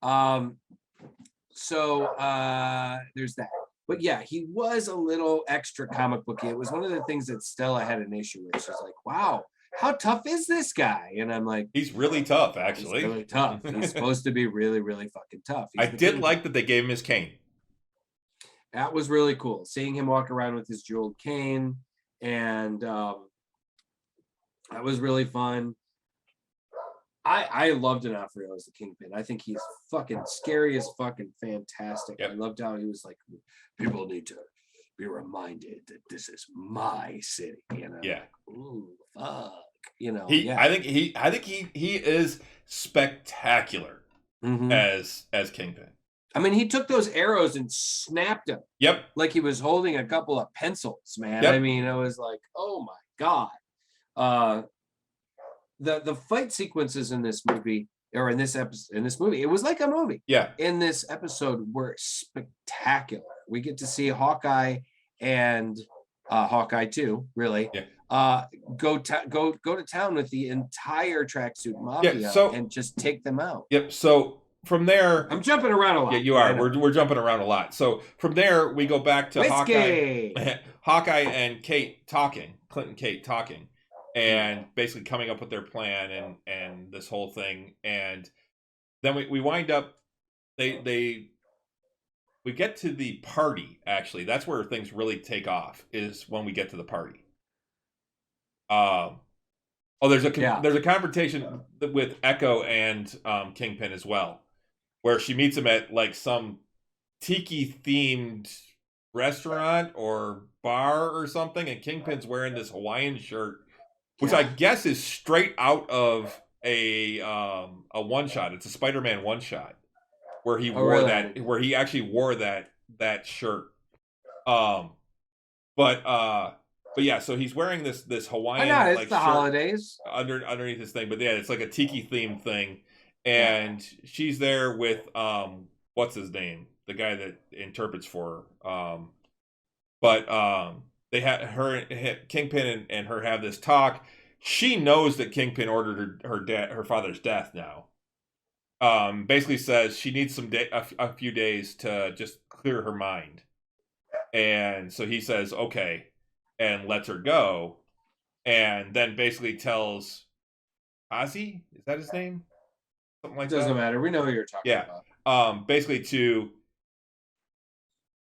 fucking. So there's that. But yeah, he was a little extra comic booky. It was one of the things that Stella had an issue with. She's like, wow, how tough is this guy? And I'm like, he's really tough, actually. He's really tough. He's supposed to be really, really fucking tough. I did like that they gave him his cane. That was really cool. Seeing him walk around with his jeweled cane. And that was really fun. I loved D'Onofrio as the Kingpin. I think he's fucking scary as fucking fantastic. Yep. I loved how he was like, people need to be reminded that this is my city. You know? Yeah. Like, ooh, fuck. You know. I think he is spectacular as Kingpin. I mean, he took those arrows and snapped them. Yep. Like he was holding a couple of pencils, man. Yep. I mean, I was like, oh my God. The fight sequences in this movie, or in this movie, it was like a movie. Yeah. In this episode were spectacular. We get to see Hawkeye and Hawkeye 2, really. Yeah. Go to town with the entire tracksuit mafia and just take them out. Yep. So from there, I'm jumping around a lot. Yeah, you are. We're jumping around a lot. So from there, we go back to Hawkeye and Kate talking, Clint and Kate talking, and basically coming up with their plan and this whole thing. And then we wind up. We get to the party. Actually, that's where things really take off. Is when we get to the party. There's a confrontation with Echo and Kingpin as well, where she meets him at like some tiki themed restaurant or bar or something, and Kingpin's wearing this Hawaiian shirt, which I guess is straight out of a one shot. It's a Spider-Man one shot where he where he actually wore that shirt. But yeah, so he's wearing this Hawaiian it's the holidays underneath this thing, but yeah, it's like a tiki themed thing, and she's there with what's his name, the guy that interprets for her. They had Kingpin and her have this talk. She knows that Kingpin ordered her father's death now. Basically says she needs a few days to just clear her mind, and so he says okay. And lets her go, and then basically tells Ozzy, is that his name? Something like that. Doesn't matter. We know who you're talking about. Basically to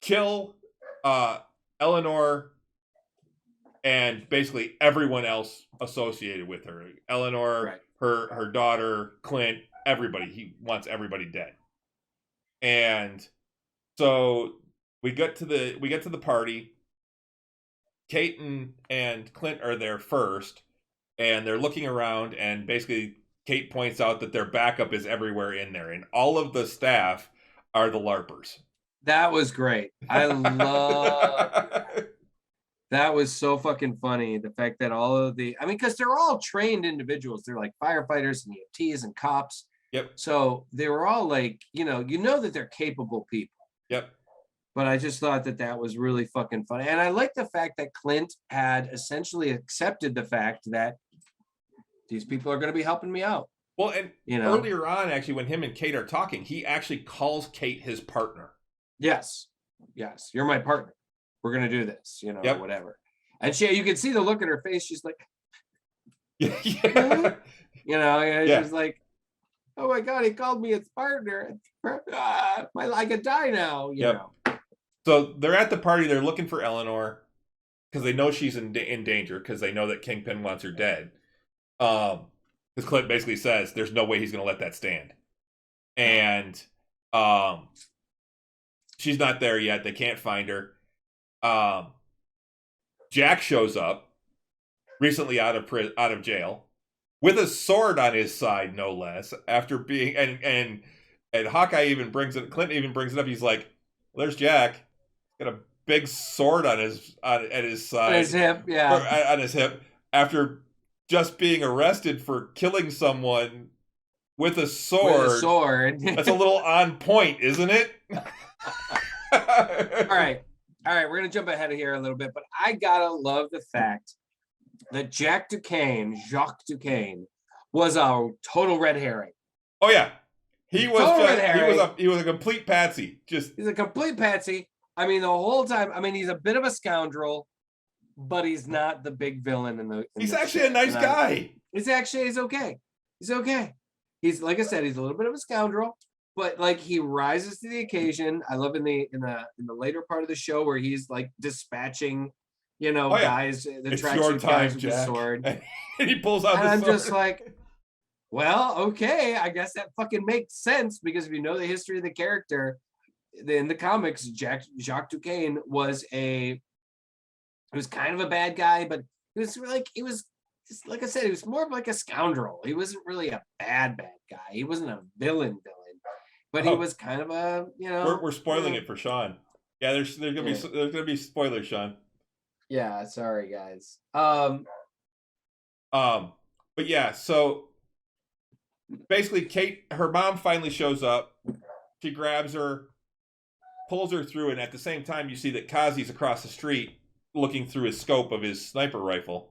kill Eleanor and basically everyone else associated with her. Eleanor, her daughter, Clint, everybody. He wants everybody dead. And so we get to the party. Kate and Clint are there first, and they're looking around, and basically Kate points out that their backup is everywhere in there, and all of the staff are the LARPers. That was great. I love that was so fucking funny. The fact that all of because they're all trained individuals. They're like firefighters and EMTs and cops. Yep. So they were all like, you know that they're capable people. Yep. But I just thought that was really fucking funny. And I like the fact that Clint had essentially accepted the fact that these people are going to be helping me out. Well, and earlier on, actually, when him and Kate are talking, he actually calls Kate his partner. Yes. You're my partner. We're going to do this, whatever. And you can see the look in her face. She's like, yeah. She's like, oh my God, he called me his partner. I could die now, you know. So they're at the party. They're looking for Eleanor because they know she's in danger because they know that Kingpin wants her dead. Because Clint basically says there's no way he's going to let that stand. And she's not there yet. They can't find her. Jack shows up, recently out of jail, with a sword on his side, no less. After being and Hawkeye even brings it. Clint even brings it up. He's like, well, "There's Jack. Got a big sword on his side, on his hip, on his hip. After just being arrested for killing someone with a sword. That's a little on point, isn't it? All right, we're gonna jump ahead of here a little bit, but I gotta love the fact that Jacques Duquesne was a total red herring. Oh yeah, he was Total just, red herring. he was a complete patsy. Just He's a complete patsy. I mean, the whole time. I mean, he's a bit of a scoundrel, but he's not the big villain in the. he's actually a nice guy. He's okay. He's okay. He's like I said, he's a little bit of a scoundrel, but like he rises to the occasion. I love in the later part of the show where he's like dispatching, guys, the tracksuit guys with the sword, and he pulls out. And the I'm sword. just like, well, okay, I guess that fucking makes sense because if you know the history of the character in the comics, Jacques Duquesne was kind of a bad guy, but he was like I said, he was more of like a scoundrel. He wasn't really a bad guy. He wasn't a villain, but he was kind of a We're spoiling it for Sean. Yeah, there's gonna be spoilers, Sean. Yeah, sorry guys. But yeah, so basically, Kate, her mom finally shows up. She grabs her, pulls her through, and at the same time, you see that Kazi's across the street looking through his scope of his sniper rifle.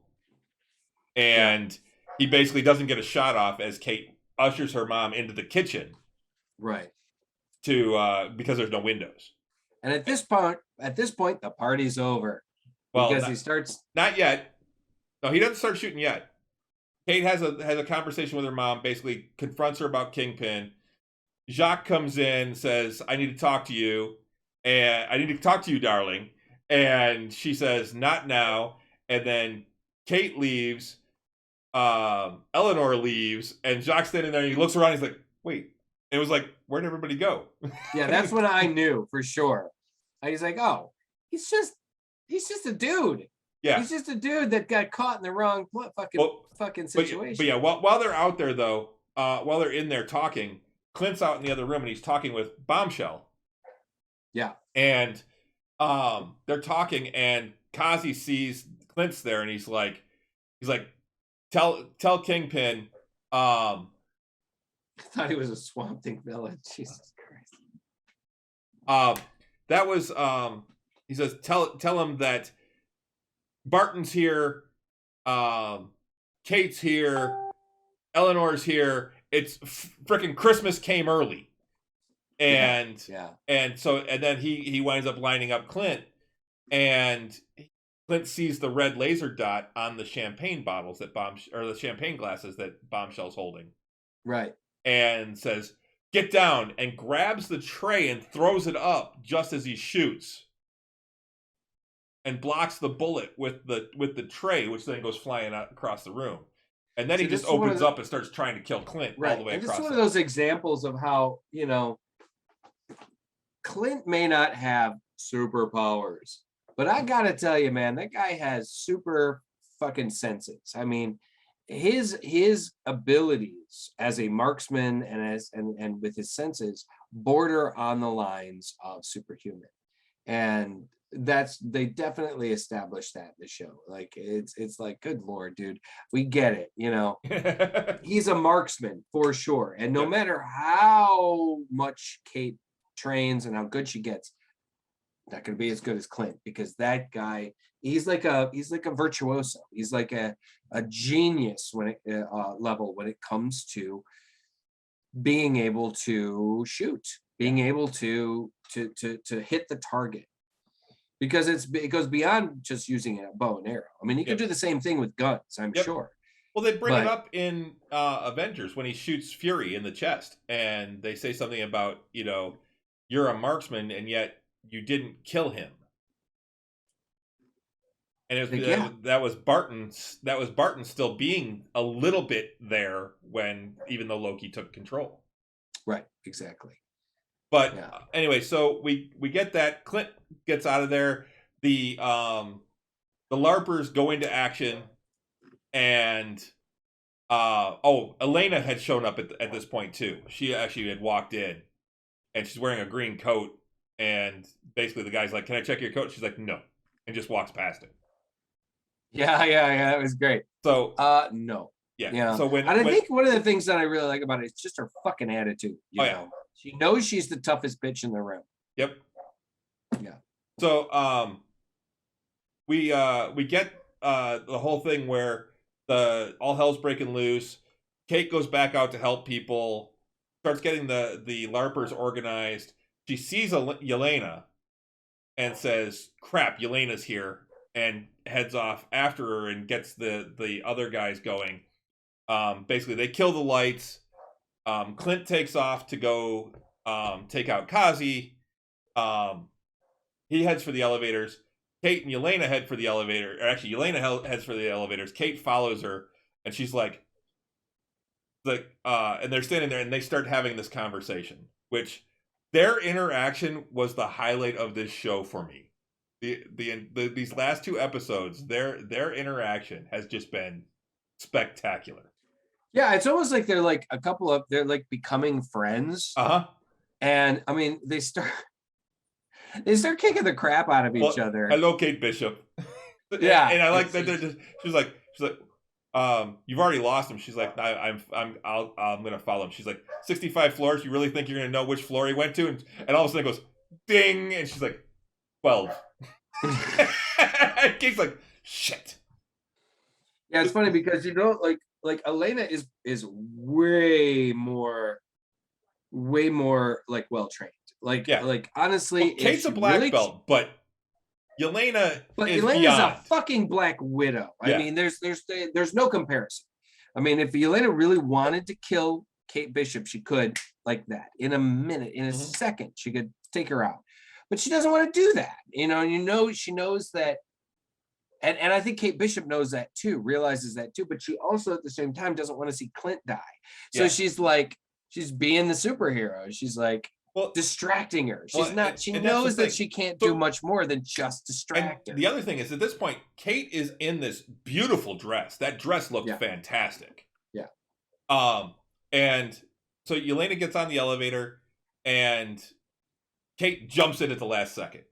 And he basically doesn't get a shot off as Kate ushers her mom into the kitchen. Right. Because there's no windows. And at this point, the party's over. Well, because he starts. Not yet. No, he doesn't start shooting yet. Kate has a conversation with her mom, basically confronts her about Kingpin. Jacques comes in, says, I need to talk to you. And I need to talk to you, darling. And she says, not now. And then Kate leaves. Eleanor leaves. And Jacques standing there and he looks around. He's like, wait. It was like, where'd everybody go? Yeah, that's when I knew for sure. He's like, oh, he's just a dude. Yeah. He's just a dude that got caught in the wrong fucking situation. But yeah, while they're out there though, while they're in there talking, Clint's out in the other room and he's talking with Bombshell. Yeah. And they're talking and Kazi sees Clint's there and he's like, tell Kingpin, I thought he was a Swamp Thing villain. Jesus Christ. That was he says tell him that Barton's here, Kate's here, Eleanor's here. It's freaking Christmas came early. And and then he winds up lining up Clint, and Clint sees the red laser dot on the champagne bottles that the champagne glasses that Bombshell's holding. Right. And says, get down, and grabs the tray and throws it up just as he shoots. And blocks the bullet with the tray, which then goes flying out across the room. And then he just opens up and starts trying to kill Clint all the way across. This is one of those examples of how, Clint may not have superpowers, but I gotta tell you, man, that guy has super fucking senses. I mean, his abilities as a marksman and with his senses border on the lines of superhuman, and they definitely established that in the show. Like it's like, good Lord, dude, we get it. He's a marksman for sure, and no matter how much Kate trains and how good she gets, not going to be as good as Clint, because that guy, he's like a virtuoso. He's like a genius when it level when it comes to being able to shoot, being able to hit the target, because it goes beyond just using a bow and arrow. I mean, you can do the same thing with guns, I'm sure. Well, they bring it up in Avengers when he shoots Fury in the chest, and they say something about, you're a marksman and yet you didn't kill him. And it was that was Barton still being a little bit there even though Loki took control. Right, exactly. But anyway, so we get that. Clint gets out of there. The LARPers go into action, and Elena had shown up at this point too. She actually had walked in, and she's wearing a green coat. And basically, the guy's like, "Can I check your coat?" She's like, "No," and just walks past him. Yeah, that was great. So, no. Yeah. So I think one of the things that I really like about it is just her fucking attitude. You know? She knows she's the toughest bitch in the room. Yep. Yeah. So, we get the whole thing where all hell's breaking loose. Kate goes back out to help people, starts getting the LARPers organized. She sees Yelena and says, crap, Yelena's here, and heads off after her and gets the other guys going. Basically, they kill the lights. Clint takes off to go take out Kazi. He heads for the elevators. Kate and Yelena head for the elevator. Or actually, Yelena heads for the elevators. Kate follows her, and she's like, and they're standing there, and they start having this conversation, which their interaction was the highlight of this show for me. These last 2 episodes, their interaction has just been spectacular. Yeah, it's almost like they're like they're like becoming friends. And I mean, they start kicking the crap out of each other. Hello, Kate Bishop. Yeah, and I like that. She's like, you've already lost him. She's like, I'm gonna follow him. She's like, 65 floors. You really think you're gonna know which floor he went to? And all of a sudden it goes, ding, and she's like, 12. And Kate's like, shit. Yeah, it's funny because like Elena is way more like well trained. Like honestly, Kate's a black belt, but Yelena is a fucking Black Widow. I mean, there's no comparison. I mean, if Yelena really wanted to kill Kate Bishop, she could, like that, in a minute, in a second, she could take her out. But she doesn't want to do that. She knows that, and I think Kate Bishop knows that too, realizes that too. But she also at the same time doesn't want to see Clint die. So she's like, she's being the superhero. She's like, distracting her. She's not. She knows that she can't do much more than just distract her. The other thing is, at this point, Kate is in this beautiful dress. That dress looked fantastic. Yeah. And so Yelena gets on the elevator, and Kate jumps in at the last second,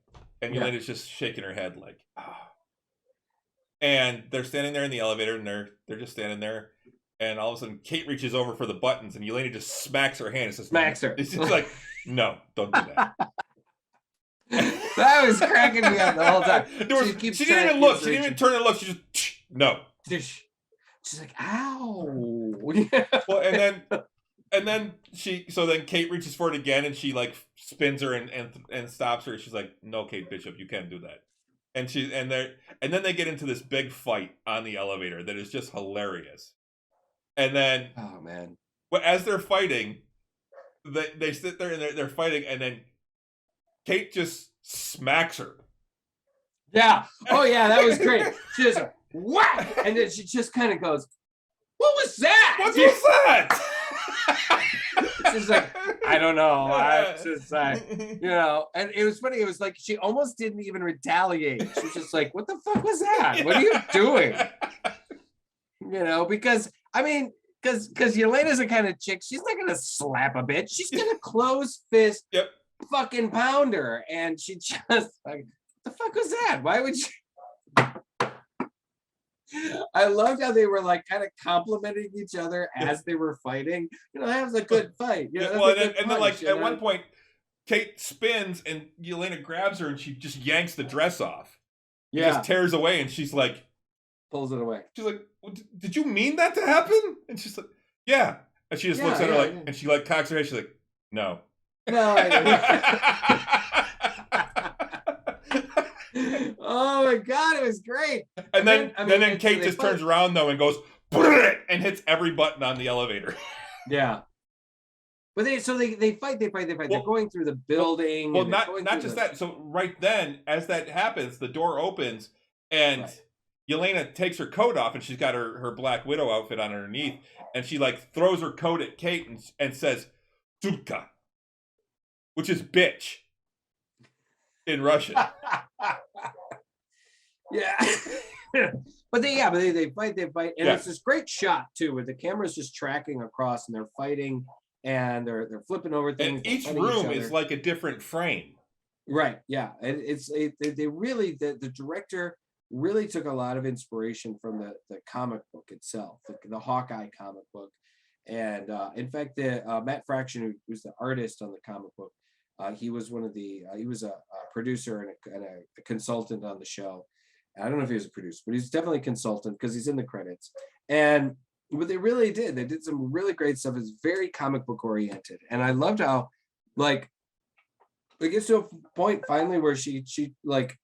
and Yelena's just shaking her head like, And they're standing there in the elevator, and they're just standing there. And all of a sudden, Kate reaches over for the buttons, and Yelena just smacks her hand. And says, smacks her. It's just like, no, don't do that. That was cracking me up the whole time. She didn't even look. She didn't even turn and look. She just, no. She's like, ow. Well, and then then Kate reaches for it again, and she like spins her and stops her. She's like, no, Kate Bishop, you can't do that. And then they get into this big fight on the elevator that is just hilarious. And then, oh man, as they're fighting, they sit there and they're fighting, and then Kate just smacks her. Yeah. Oh yeah, that was great. She just whack, and then she just kind of goes, "What was that? What was that?" She's like, I don't know. I just like, and it was funny. It was like she almost didn't even retaliate. She was just like, "What the fuck was that? What are you doing?" Because I mean, because Yelena's the kind of chick, she's not gonna slap a bitch. She's gonna close fist, fucking pound her, and she just like, what the fuck was that? Why would you? I loved how they were like kind of complimenting each other as they were fighting. That was a good fight. And then like at one point, Kate spins and Yelena grabs her and she just yanks the dress off. Yeah, just tears away, and she's like, pulls it away. She's like, did you mean that to happen? And she's like, yeah. And she just looks at her like, and she like cocks her head. She's like, no. Oh my God, it was great. And then Kate just turns around though and goes and hits every button on the elevator. Yeah. But they fight. They're going through the building. Well, not just that. So right then, as that happens, the door opens and Yelena takes her coat off, and she's got her Black Widow outfit on underneath, and she like throws her coat at Kate and says, "Subka," which is bitch in Russian. Yeah. But they fight, and it's this great shot too, where the camera's just tracking across, and they're fighting, and they're flipping over things. And each room is like a different frame. Right. Yeah. And they really the director really took a lot of inspiration from the comic book itself, the Hawkeye comic book. And in fact, Matt Fraction, who's the artist on the comic book, he was he was a producer and a consultant on the show. I don't know if he was a producer, but he's definitely a consultant because he's in the credits. And But they really did. They did some really great stuff. It's very comic book oriented, and I loved how like it gets to a point finally where she like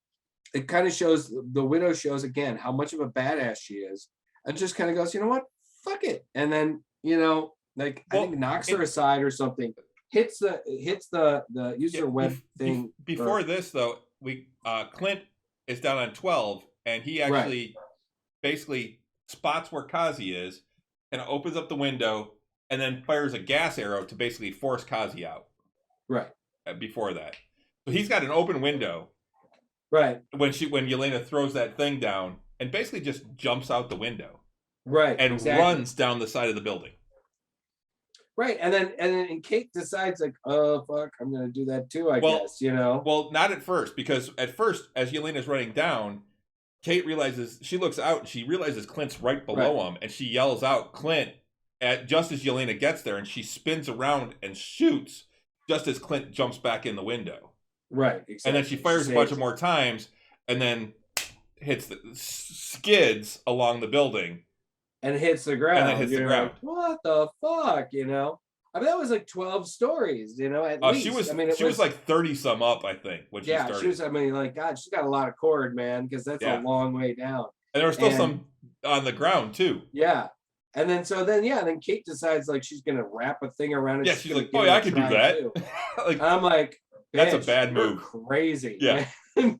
it kind of shows the widow shows again how much of a badass she is, and just kind of goes, you know what, fuck it, and then like I think knocks her aside or something, hits the uses her web thing. Before this though, we Clint is down on 12, and he actually basically spots where Kazi is and opens up the window and then fires a gas arrow to basically force Kazi out. Right. Before that. So he's got an open window. Right. When Yelena throws that thing down and basically just jumps out the window. Right. And runs down the side of the building. Right. And then Kate decides like, oh fuck, I'm gonna do that too, I guess, Well, not at first, because at first, as Yelena's running down, Kate realizes, she looks out and she realizes Clint's right below him, and she yells out Clint just as Yelena gets there, and she spins around and shoots just as Clint jumps back in the window. Right, exactly. And then she fires a bunch of more times and then skids along the building. And hits the ground. And then hits the ground. Like, what the fuck, I mean, that was like 12 stories, at least. She was like 30 some up, I think, when she started. She was, God, she's got a lot of cord, man, because that's a long way down. And there was still some on the ground, too. Yeah. And then Kate decides like she's going to wrap a thing around it. Yeah, she's like, I could do that. Like, I'm like, that's a bad move. Crazy. Yeah.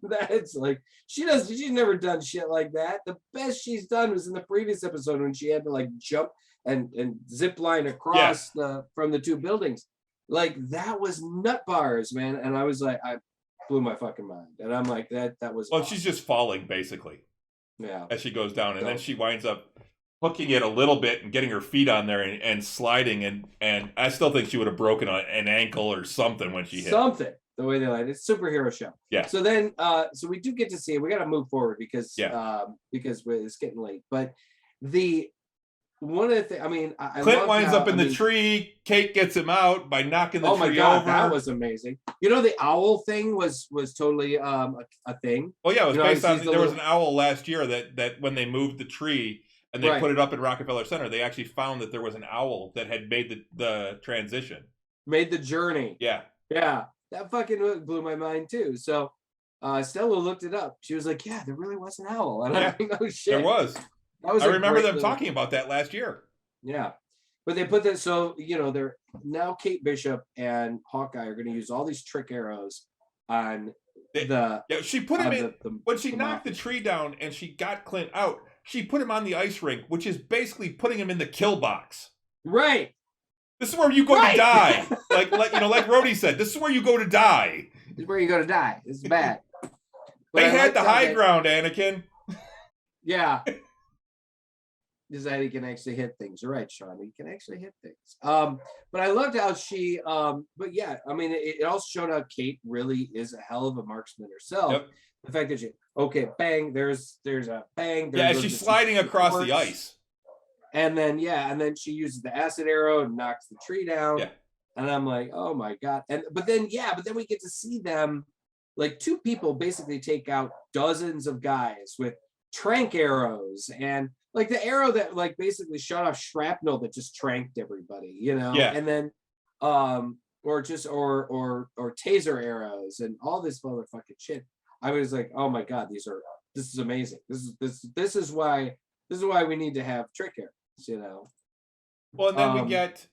That's like, she's never done shit like that. The best she's done was in the previous episode when she had to like jump and zip line across from the two buildings. Like that was nut bars, man. And I was like, I blew my fucking mind. And I'm like, that was awesome. She's just falling basically. Yeah. As she goes down. And then she winds up hooking it a little bit and getting her feet on there and sliding, and I still think she would have broken an ankle or something when she hit. Something. The way they like it's a superhero show. Yeah. So then so we do get to see it. We got to move forward because it's getting late. But one of the things, I mean, Clint winds up in the tree. Kate gets him out by knocking the tree over. Oh my God, that was amazing. The owl thing was totally a thing. Oh yeah, it was based on there was an owl last year that when they moved the tree and they put it up in Rockefeller Center, they actually found that there was an owl that had made the transition. Made the journey. Yeah. Yeah. That fucking blew my mind too. So Stella looked it up. She was like, yeah, there really was an owl. And I'm like, oh shit. There was. I remember them talking about that last year. Yeah. But they put that, so, they're now Kate Bishop and Hawkeye are going to use all these trick arrows on she put him in, when she knocked the tree down and she got Clint out, she put him on the ice rink, which is basically putting him in the kill box. Right. This is where you go to die. like Rhodey said, this is where you go to die. This is where you go to die. This is bad. They had the high ground, Anakin. Yeah. Is that he can actually hit things. You're right, Sean. He can actually hit things. But I loved how she but yeah, I mean it also showed how Kate really is a hell of a marksman herself. Yep. The fact that bang, there's a bang. As she's sliding across the ice. And then she uses the acid arrow and knocks the tree down. Yeah. And I'm like, oh my God. But then we get to see them, like two people basically take out dozens of guys with trank arrows and like the arrow that like basically shot off shrapnel that just tranked everybody, Yeah. And then or taser arrows and all this motherfucking shit. I was like, oh my God, this is amazing. This is why we need to have trick arrows. Well, and then we get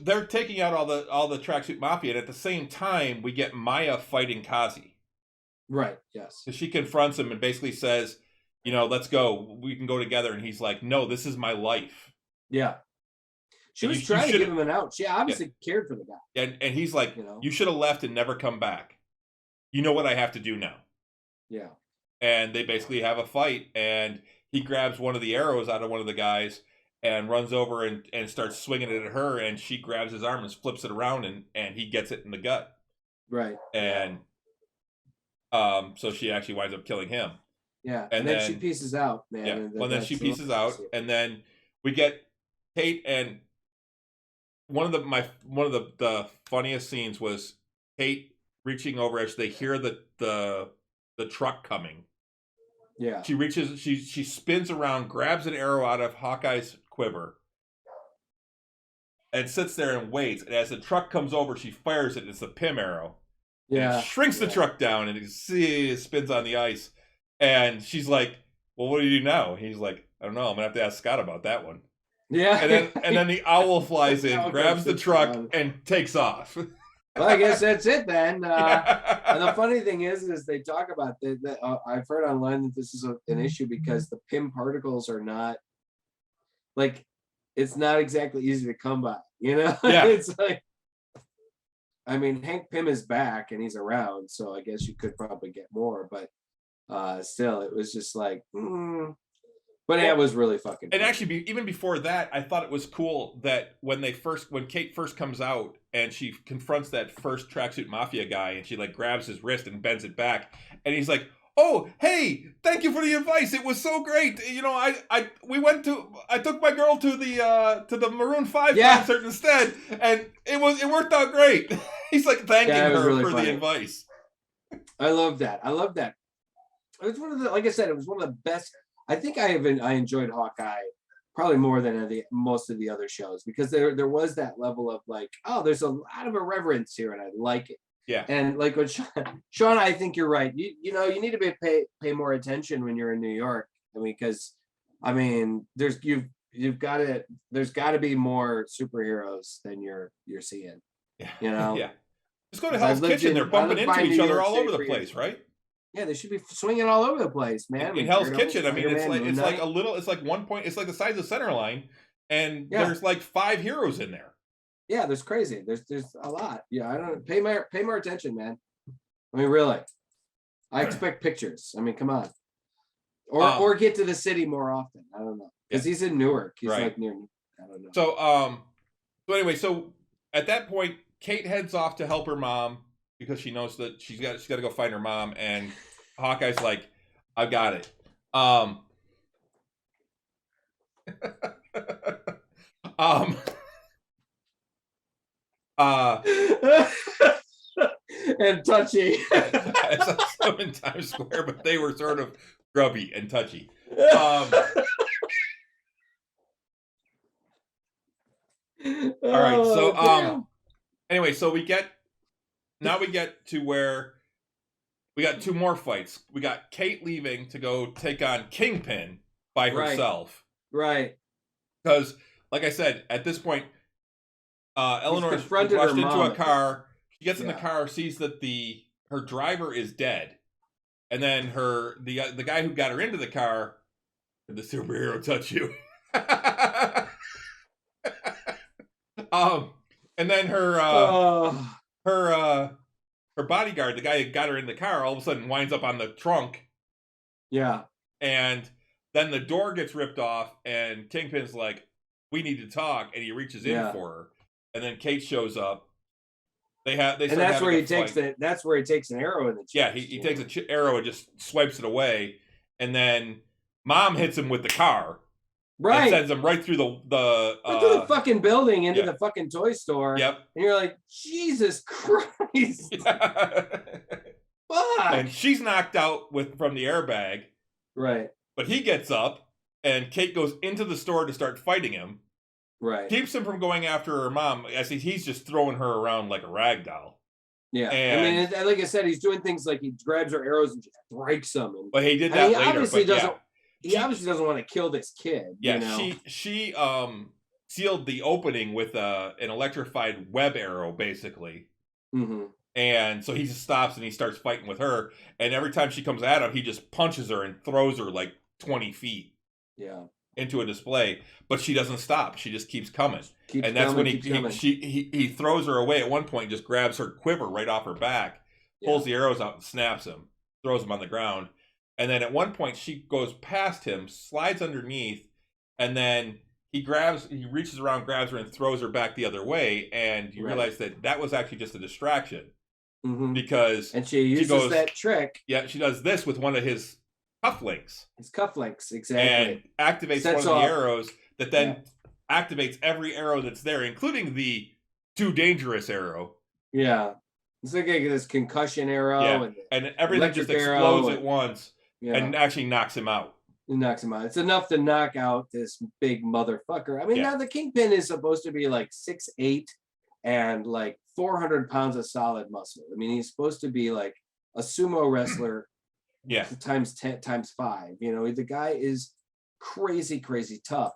they're taking out all the tracksuit mafia, and at the same time we get Maya fighting Kazi. Right. Yes. So she confronts him and basically says, let's go. We can go together. And he's like, no, this is my life. Yeah. She was trying to give him an out. She obviously cared for the guy. And he's like, you should have left and never come back. You know what I have to do now. Yeah. And they basically have a fight, and he grabs one of the arrows out of one of the guys and runs over and starts swinging it at her, and she grabs his arm and flips it around, and he gets it in the gut. Right. And so she actually winds up killing him. Yeah. And then she pieces out, man. Yeah. Well, then she pieces out, and then we get Kate, and one of the funniest scenes was Kate reaching over as they hear the truck coming. Yeah. She reaches, she spins around, grabs an arrow out of Hawkeye's quiver, and sits there and waits. And as the truck comes over, she fires it. It's a Pym arrow. And Yeah. it shrinks the truck down, and you see it spins on the ice. And she's like, "Well, what do you do now?" He's like, "I don't know. I'm gonna have to ask Scott about that one." Yeah. And then the owl flies in, grabs the truck, and takes off. Well, I guess that's it then. And the funny thing is they talk about that. I've heard online that this is an issue because the Pym particles are not like, it's not exactly easy to come by. You know, Yeah. It's like, I mean, Hank Pym is back and he's around, so I guess you could probably get more, but still, it was just like, But yeah, it was really fucking And cool. actually, even before that, I thought it was cool that when Kate first comes out and she confronts that first Tracksuit Mafia guy, and she like grabs his wrist and bends it back, and he's like, "Oh, hey, thank you for the advice. It was so great. You know, I took my girl to the Maroon 5 concert instead, and it worked out great." He's like thanking her really for funny. the advice. I love that. It was one of the, like I said, it was one of the best. I think I enjoyed Hawkeye probably more than most of the other shows, because there was that level of like, oh, there's a lot of irreverence here, and I like it. Yeah. And like what Sean, I think you're right. You know, you need to pay more attention when you're in New York. I mean, because I mean, there's got to be more superheroes than you're seeing. Yeah. You know. Yeah. Just go to Hell's Kitchen. They're bumping into each other all over the place, right? Yeah, they should be swinging all over the place, man. In Hell's Kitchen, I mean, it's like 1 point. It's like the size of Centerline, and there's like 5 heroes in there. Yeah, there's crazy. There's a lot. Yeah, I don't pay more attention, man. I mean, really, I expect pictures. I mean, come on, or get to the city more often. I don't know, because he's in Newark. He's like near. I don't know. So anyway, so at that point, Kate heads off to help her mom, because she knows that she's got to go find her mom, and Hawkeye's like, "I've got it." And touchy. I saw some in Times Square, but they were sort of grubby and touchy. All right, so anyway, so we get to where we got 2 more fights. We got Kate leaving to go take on Kingpin by herself. Right. Because, like I said, at this point, Eleanor's rushed into a car. She gets in the car, sees that her driver is dead, and then the guy who got her into the car, "Did the superhero touch you?" And then her bodyguard, the guy who got her in the car, all of a sudden winds up on the trunk. Yeah. And then the door gets ripped off, and Kingpin's like, "We need to talk," and he reaches in for her. And then Kate shows up. That's where he takes an arrow in the chest. Yeah, he takes an arrow and just swipes it away, and then Mom hits him with the car. Right. And sends him right through the fucking building into the fucking toy store. Yep. And you're like, Jesus Christ. Fuck. And she's knocked out from the airbag. Right. But he gets up, and Kate goes into the store to start fighting him. Right. Keeps him from going after her mom. I see he's just throwing her around like a rag doll. Yeah. I mean, like I said, he's doing things like he grabs her arrows and just breaks them. But he did that later. He obviously doesn't want to kill this kid. Yeah, you know? she sealed the opening with an electrified web arrow, basically. Mm-hmm. And so he just stops and he starts fighting with her. And every time she comes at him, he just punches her and throws her like 20 feet. Yeah. Into a display, but she doesn't stop. She just keeps coming. When he throws her away at one point, just grabs her quiver right off her back, pulls the arrows out and snaps him, throws him on the ground. And then at one point she goes past him, slides underneath, and then he reaches around, grabs her and throws her back the other way. And you realize that was actually just a distraction. Mm-hmm. Because she uses that trick. Yeah, she does this with one of his cufflinks. His cufflinks, exactly. And activates one of the arrows that then activates every arrow that's there, including the too dangerous arrow. Yeah. It's like this concussion arrow. And everything just explodes at once. and actually knocks him out. It knocks him out. It's enough to knock out this big motherfucker. I mean, now the Kingpin is supposed to be like 6'8" and like 400 pounds of solid muscle. I mean, he's supposed to be like a sumo wrestler times 10 times 5. You know, the guy is crazy tough.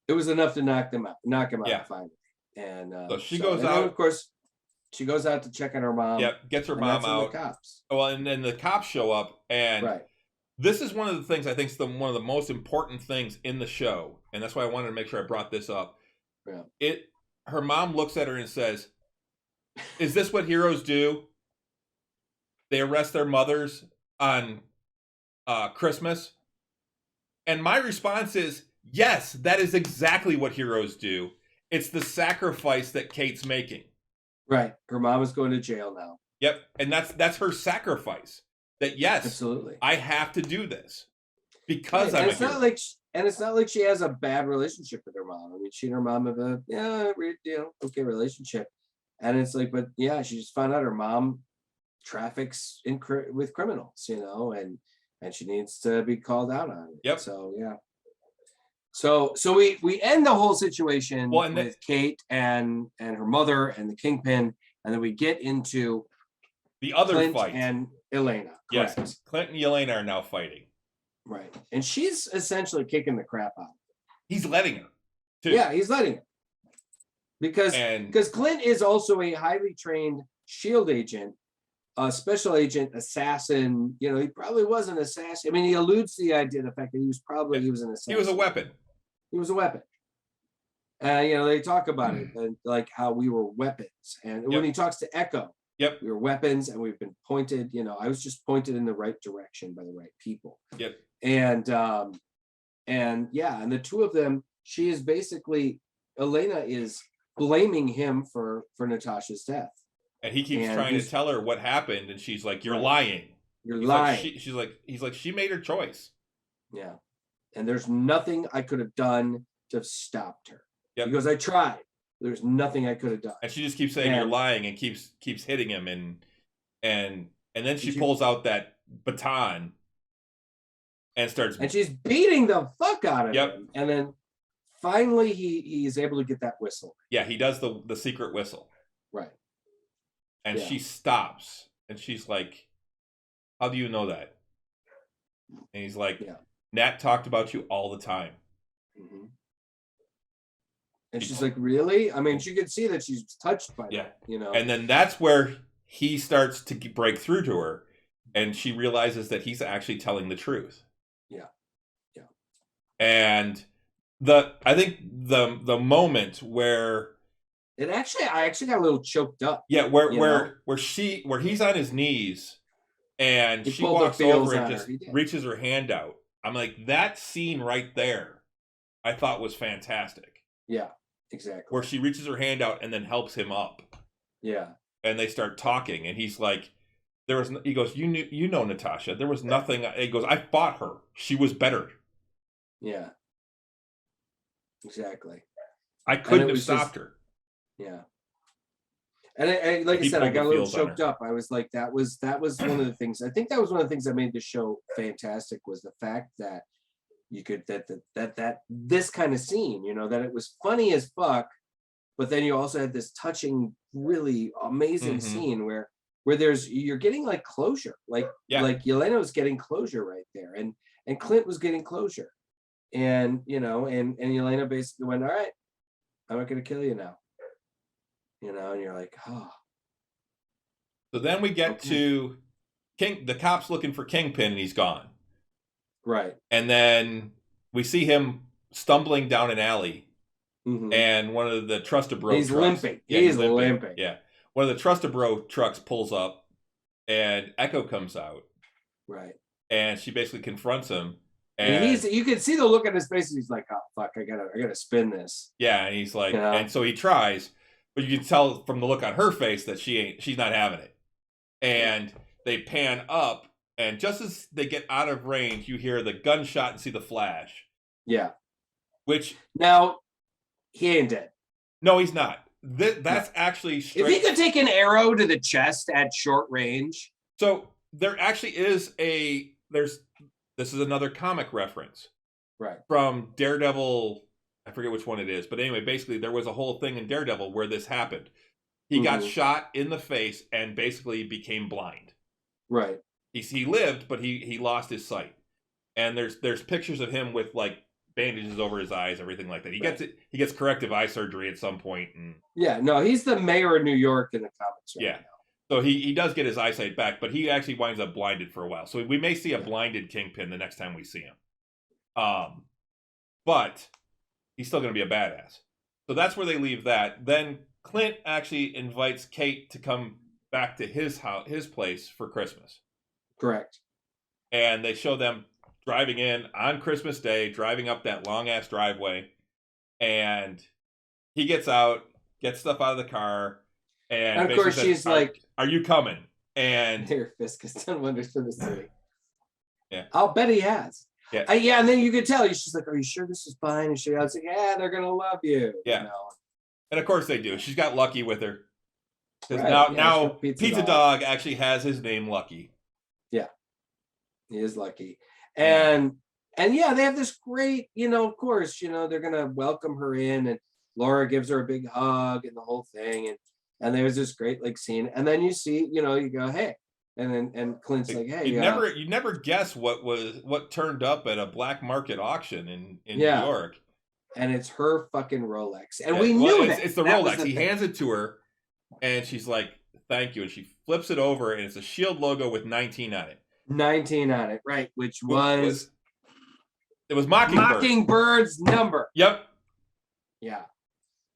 It was enough to knock him out finally. And so she goes out. Of course, she goes out to check on her mom. Yep, gets her mom out. The cops. Well, and then the cops show up, and this is one of the things I think is one of the most important things in the show, and that's why I wanted to make sure I brought this up. Yeah. Her mom looks at her and says, "Is this what heroes do? They arrest their mothers on Christmas?" And my response is, yes, that is exactly what heroes do. It's the sacrifice that Kate's making. Right. Her mom is going to jail now. Yep. And that's her sacrifice. That yes, absolutely, I have to do this because I'm a hero. It's not like she has a bad relationship with her mom. I mean, she and her mom have a okay relationship. And it's like, but yeah, she just found out her mom traffics with criminals, you know, and she needs to be called out on it. Yep. So yeah. So we end the whole situation with Kate and her mother and the Kingpin, and then we get into the other Clint fight and Elena. Correct. Yes, Clint and Elena are now fighting. Right, and she's essentially kicking the crap out. He's letting her. Too. Yeah, he's letting her because Clint is also a highly trained SHIELD agent, a special agent, assassin. You know, he probably was an assassin. I mean, he alludes to the idea, the fact that he was an assassin. He was a weapon. He was a weapon. You know, they talk about it, and like how we were weapons. And when he talks to Echo, we were weapons, and we've been pointed. You know, I was just pointed in the right direction by the right people. Yep. And the two of them, she is basically, Elena is blaming him for Natasha's death. And he keeps trying to tell her what happened, and she's like, "You're lying. You're lying." Like, he's like, she made her choice. Yeah. And there's nothing I could have done to have stopped her. Yep. Because I tried. There's nothing I could have done. And she just keeps saying you're lying and keeps hitting him, and then she pulls out that baton and starts, and she's beating the fuck out of him. And then finally he is able to get that whistle. Yeah, he does the secret whistle. Right. And she stops and she's like, "How do you know that?" And he's like, "Nat talked about you all the time." Mm-hmm. And she's like, "Really?" I mean, she could see that she's touched by that, you know. And then that's where he starts to break through to her, and she realizes that he's actually telling the truth. Yeah. Yeah. And I think the moment where I actually got a little choked up. Yeah, where he's on his knees and she walks over and just reaches her hand out. I'm like, that scene right there, I thought was fantastic. Yeah, exactly. Where she reaches her hand out and then helps him up. Yeah. And they start talking, and he's like, he goes, you know Natasha, there was nothing. He goes, I fought her. She was better. Yeah. Exactly. I couldn't have stopped her. Yeah. And like I said, I got a little choked up. I was like, that was one of the things. I think that was one of the things that made the show fantastic, was the fact that you could that this kind of scene, you know, that it was funny as fuck, but then you also had this touching, really amazing scene where you're getting like closure, like Yelena was getting closure right there, and Clint was getting closure, and you know, and Yelena basically went, "All right, I'm not going to kill you now." You know, and you're like, oh. So then we get to the cops looking for Kingpin, and he's gone. Right. And then we see him stumbling down an alley, and one of the Trust a Bro trucks. Limping. Yeah, he's limping. Yeah. One of the Trust a Bro trucks pulls up, and Echo comes out. Right. And she basically confronts him. And you can see the look on his face, and he's like, oh, fuck, I gotta spin this. Yeah, and he's like, and so he tries. But you can tell from the look on her face that she's not having it. And they pan up, and just as they get out of range, you hear the gunshot and see the flash. Yeah. Which now he ain't dead. No, he's not. That's actually straight. If he could take an arrow to the chest at short range. So there actually is this is another comic reference Right. from Daredevil. I forget which one it is, but anyway, basically there was a whole thing in Daredevil where this happened. He got shot in the face and basically became blind. Right. He lived, but he lost his sight. And there's pictures of him with like bandages over his eyes, everything like that. He gets corrective eye surgery at some point, and he's the mayor of New York in the comics right now. So he does get his eyesight back, but he actually winds up blinded for a while. So we may see a blinded Kingpin the next time we see him. But he's still going to be a badass. So that's where they leave that. Then Clint actually invites Kate to come back to his place for Christmas. Correct. And they show them driving in on Christmas Day, driving up that long-ass driveway. And he gets out, gets stuff out of the car. And of course, says, she's like, "Are you coming?" And here, Fisk has done wonders for the city. Yeah. I'll bet he has. Yeah. And then you could tell, she's like, "Are you sure this is fine?" And I was like, "Yeah, they're going to love you." Yeah. You know? And of course they do. She's got Lucky with her. Because Right. now Pizza Dog actually has his name Lucky. Yeah. He is Lucky. And they have this great, of course, they're going to welcome her in, and Laura gives her a big hug and the whole thing. And there's this great like scene. And then you see, you go, "Hey." And Clint's like, "Hey." You never guess what turned up at a black market auction in New York. And it's her fucking Rolex. And we knew that. It's the Rolex. He hands it to her, and she's like, "Thank you." And she flips it over, and it's a Shield logo with 19 on it. 19 on it, right? Which was it was Mockingbird's number. Yep. Yeah.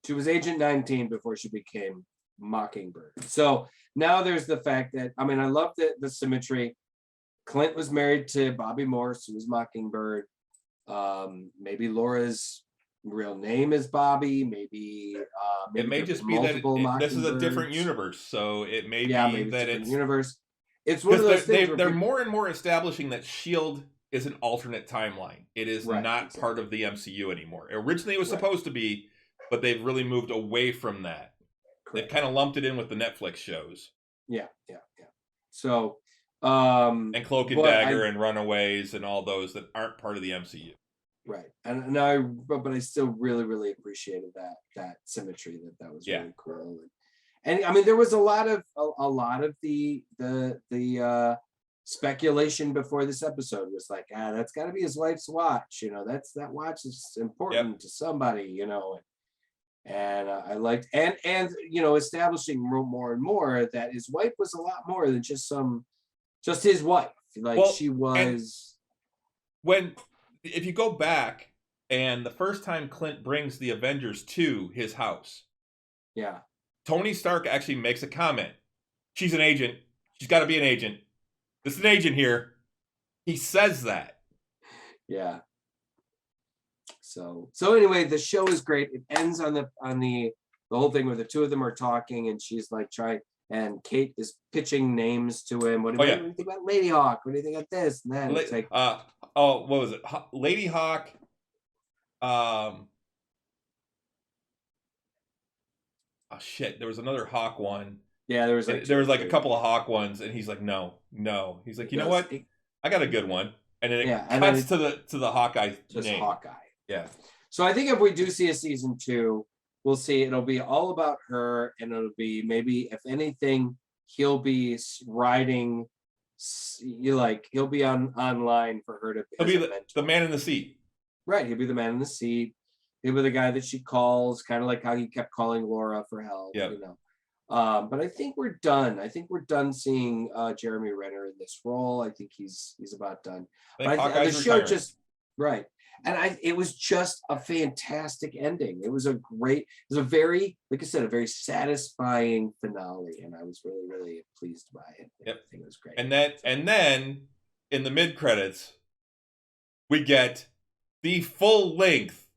She was Agent 19 before she became Mockingbird. So now there's the fact that, I love the symmetry. Clint was married to Bobby Morse, who was Mockingbird. Maybe Laura's real name is Bobby. Maybe it may just be that this is a different universe. So it may be that it's universe. It's one of those things they're more and more establishing that Shield is an alternate timeline. It is not part of the MCU anymore. Originally it was supposed to be, but they've really moved away from that. Correct. They've kind of lumped it in with the Netflix shows. Yeah. So and Cloak and Dagger and Runaways and all those that aren't part of the MCU. Right. And I still really, really appreciated that symmetry, that was really cool. And there was a lot of the speculation before this episode was like, that's got to be his wife's watch. That watch is important to somebody. And I liked and establishing more and more that his wife was a lot more than just his wife. She was. If you go back and the first time Clint brings the Avengers to his house, Tony Stark actually makes a comment. She's an agent. She's got to be an agent. There's an agent here. He says that. Yeah. So anyway, the show is great. It ends on the whole thing where the two of them are talking, and she's like and Kate is pitching names to him. What do you think about Lady Hawk? What do you think of this and that? It's like, what was it? Lady Hawk. Oh shit! There was another Hawk one. Yeah, there was like a couple of Hawk ones, and he's like, no. He's like, you know what? I got a good one, and then it cuts to the Hawkeye name. Hawkeye. Yeah. So I think if we do see a season 2, we'll see it'll be all about her, and it'll be maybe, if anything, he'll be riding. He'll be online for her to. He'll be the man in the seat. Right, he'll be the man in the seat. He'll be the guy that she calls, kind of like how he kept calling Laura for help. Yeah. But I think we're done. I think we're done seeing Jeremy Renner in this role. I think he's about done. The show just right. And it was just a fantastic ending. It was a very, like I said, a very satisfying finale, and I was really, really pleased by it. Yep. I think it was great. And then in the mid credits, we get the full length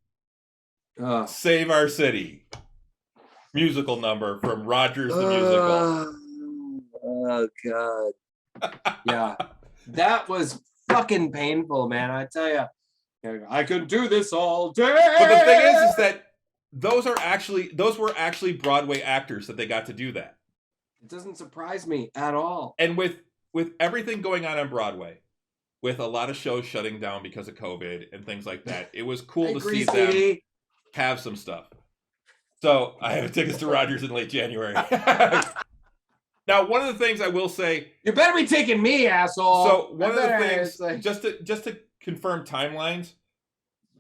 "Save Our City" musical number from Rogers the Musical. Oh God! Yeah, that was fucking painful, man. I tell you. I could do this all day. But the thing is that those were actually Broadway actors that they got to do that. It doesn't surprise me at all. And with with everything going on Broadway, with a lot of shows shutting down because of COVID and things like that, it was cool to see them have some stuff. So I have tickets to Rogers in late January. Now, one of the things I will say, you better be taking me, asshole. So one of the things, just to confirm timelines,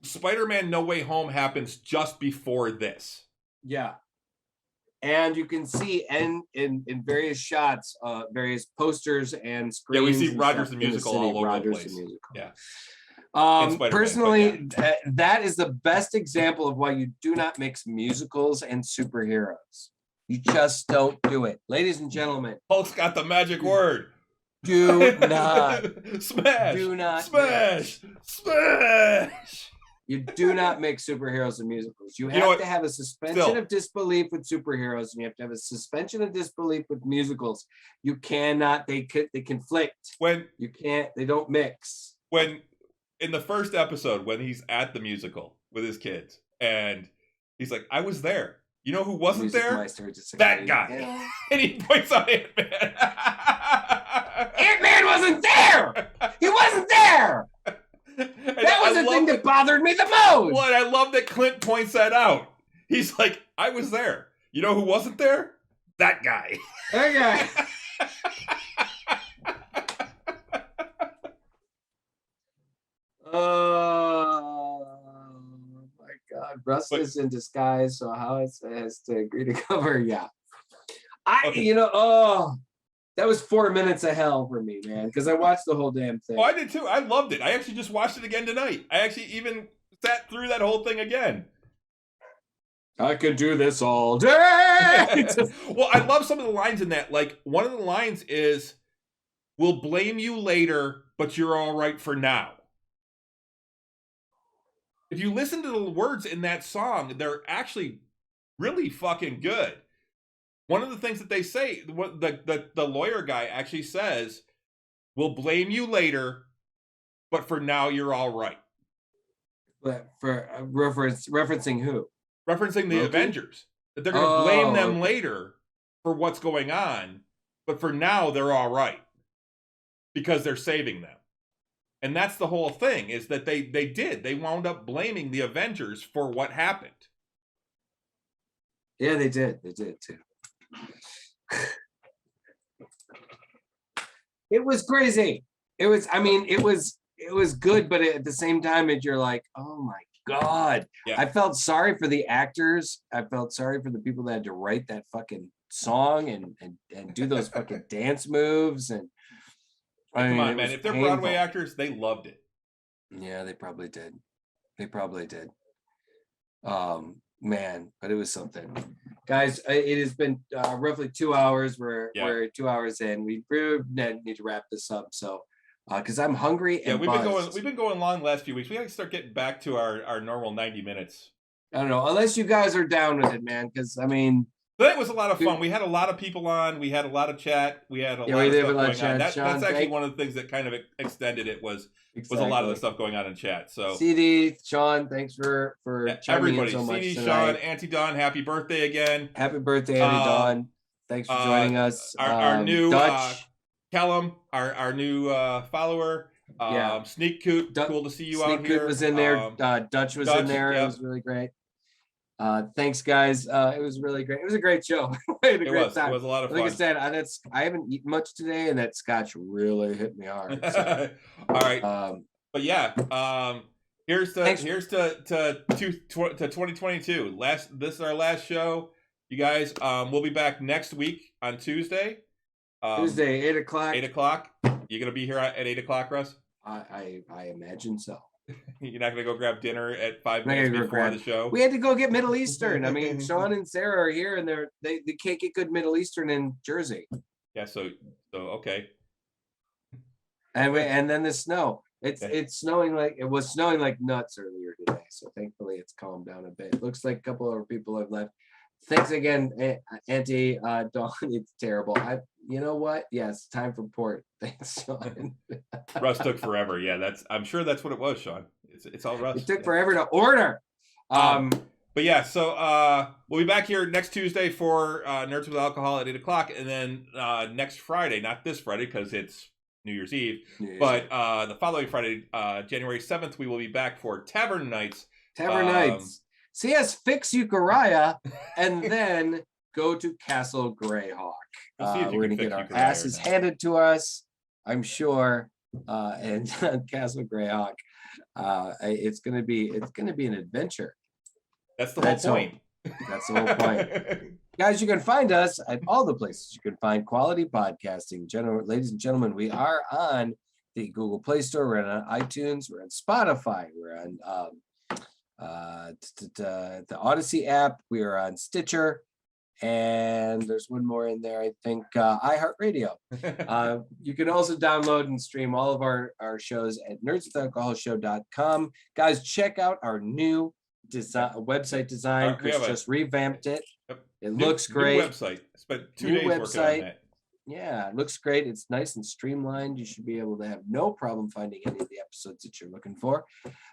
Spider-Man No Way Home happens just before this. Yeah. And you can see in various shots, various posters and screens. Yeah, we see Rogers the Musical all over the place. Yeah. Personally, that is the best example of why you do not mix musicals and superheroes. You just don't do it. Ladies and gentlemen. Hulk's got the magic word. Do not. Smash. Do not. Smash. Smash. You do not mix superheroes and musicals. You have to have a suspension of disbelief with superheroes, and you have to have a suspension of disbelief with musicals. You cannot. They conflict. They don't mix. When in the first episode, when he's at the musical with his kids, and he's like, "I was there." You know who wasn't there? That guy. Yeah. And he points out Ant-Man. Ant-Man wasn't there. He wasn't there. That was the thing that bothered me the most. Well, and I love that Clint points that out. He's like, I was there. You know who wasn't there? That guy. That guy. Oh my God. Russ is in disguise, so how it has to agree to cover. Yeah. That was 4 minutes of hell for me, man, because I watched the whole damn thing. Oh, I did too. I loved it. I actually just watched it again tonight. I actually even sat through that whole thing again. I could do this all day. Well, I love some of the lines in that. Like, one of the lines is, "We'll blame you later, but you're all right for now." If you listen to the words in that song, they're actually really fucking good. One of the things that they say, what the lawyer guy actually says, "We'll blame you later, but for now you're all right." But for referencing who? Referencing the Avengers. That they're going to blame them later for what's going on, but for now they're all right because they're saving them. And that's the whole thing, is that they wound up blaming the Avengers for what happened. Yeah, they did. They did too. It was crazy. It was good, but at the same time, you're like, oh my God. Yeah. I felt sorry for the actors. I felt sorry for the people that had to write that fucking song and do those fucking dance moves. And come on, man. If they're painful. Broadway actors, they loved it. Yeah, they probably did. Man, but it was something. Guys, it has been roughly 2 hours. We're 2 hours in. We really need to wrap this up. So, because I'm hungry and we've been going long the last few weeks. We got to start getting back to our normal 90 minutes. I don't know, unless you guys are down with it, man. Because I mean, that was a lot of fun. We had a lot of people on. We had a lot of chat. We had a lot of stuff going on. That's actually one of the things that kind of extended it was a lot of the stuff going on in chat. So CD, Sean, thanks for everybody. So much CD, tonight. Sean, Auntie Dawn, happy birthday again. Happy birthday, Auntie Dawn. Thanks for joining us. Our new Dutch. Callum, our new follower. Sneak Coot, cool to see you out here. Sneak Coot was in there. Dutch was in there. Yep. It was really great. Thanks, guys. It was really great. It was a great show. It was a lot of fun. Like I said, I haven't eaten much today, and that scotch really hit me hard. So. All right, but yeah, here's to 2022. This is our last show, you guys. We'll be back next week on Tuesday. Tuesday, 8 o'clock. 8 o'clock. You gonna be here at 8 o'clock, Russ? I imagine so. You're not gonna go grab dinner at 5 minutes before the show? We had to go get Middle Eastern. I mean, Sean and Sarah are here, and they can't get good Middle Eastern in Jersey. Yeah, so okay. And then the snow. It's snowing it was snowing like nuts earlier today. So thankfully it's calmed down a bit. It looks like a couple of people have left. Thanks again, Auntie Dawn. It's terrible. You know what? Yes, time for port. Thanks, Sean. Russ took forever. Yeah, I'm sure that's what it was, Sean. It's all Russ. It took forever to order. But yeah, so we'll be back here next Tuesday for Nerds with Alcohol at 8 o'clock, and then next Friday, not this Friday because it's New Year's Eve, but the following Friday, January 7th, we will be back for Tavern Nights. Tavern Nights. See us fix Euchariah and then go to Castle Greyhawk. We're going to get our asses handed to us, I'm sure, and Castle Greyhawk. It's going to be an adventure. That's the whole point. That's the whole point. Guys, you can find us at all the places you can find quality podcasting. Ladies and gentlemen, we are on the Google Play Store. We're on iTunes. We're on Spotify. We're on the Odyssey app. We are on Stitcher. And there's one more in there, I think, iHeartRadio. You can also download and stream all of our shows at nerdswithalcoholshow.com. Guys, check out our new website design. Chris just revamped it. It looks great. New website. Spent 2 days working on that. Yeah, it looks great. It's nice and streamlined. You should be able to have no problem finding any of the episodes that you're looking for.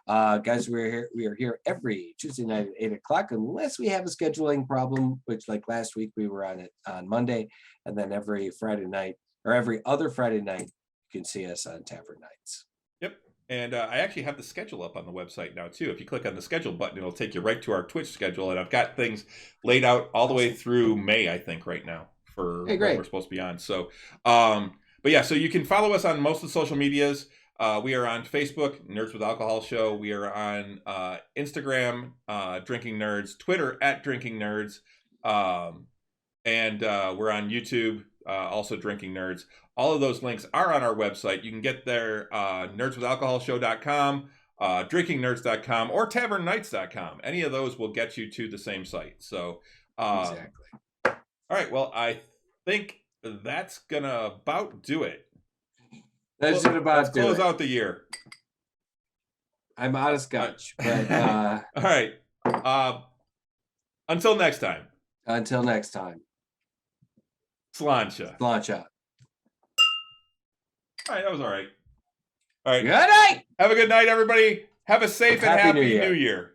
Guys, we are here every Tuesday night at 8 o'clock, unless we have a scheduling problem, which like last week we were on it on Monday, and then every Friday night or every other Friday night, you can see us on Tavern Nights. Yep. And I actually have the schedule up on the website now, too. If you click on the schedule button, it'll take you right to our Twitch schedule. And I've got things laid out all the way through May, I think, right now for what we're supposed to be on. So, but yeah, so you can follow us on most of the social medias. We are on Facebook, Nerds with Alcohol Show. We are on Instagram, Drinking Nerds, Twitter at Drinking Nerds. And we're on YouTube, also Drinking Nerds. All of those links are on our website. You can get there, nerdswithalcoholshow.com, drinkingnerds.com, or tavernnights.com. Any of those will get you to the same site. So, exactly. All right. Well, I think that's going to about do it. Let's close out the year. I'm out of scotch. But, all right. Until next time. Until next time. Sláinte. Sláinte. All right, that was all right. All right. Good night. Have a good night, everybody. Have a safe and happy New Year.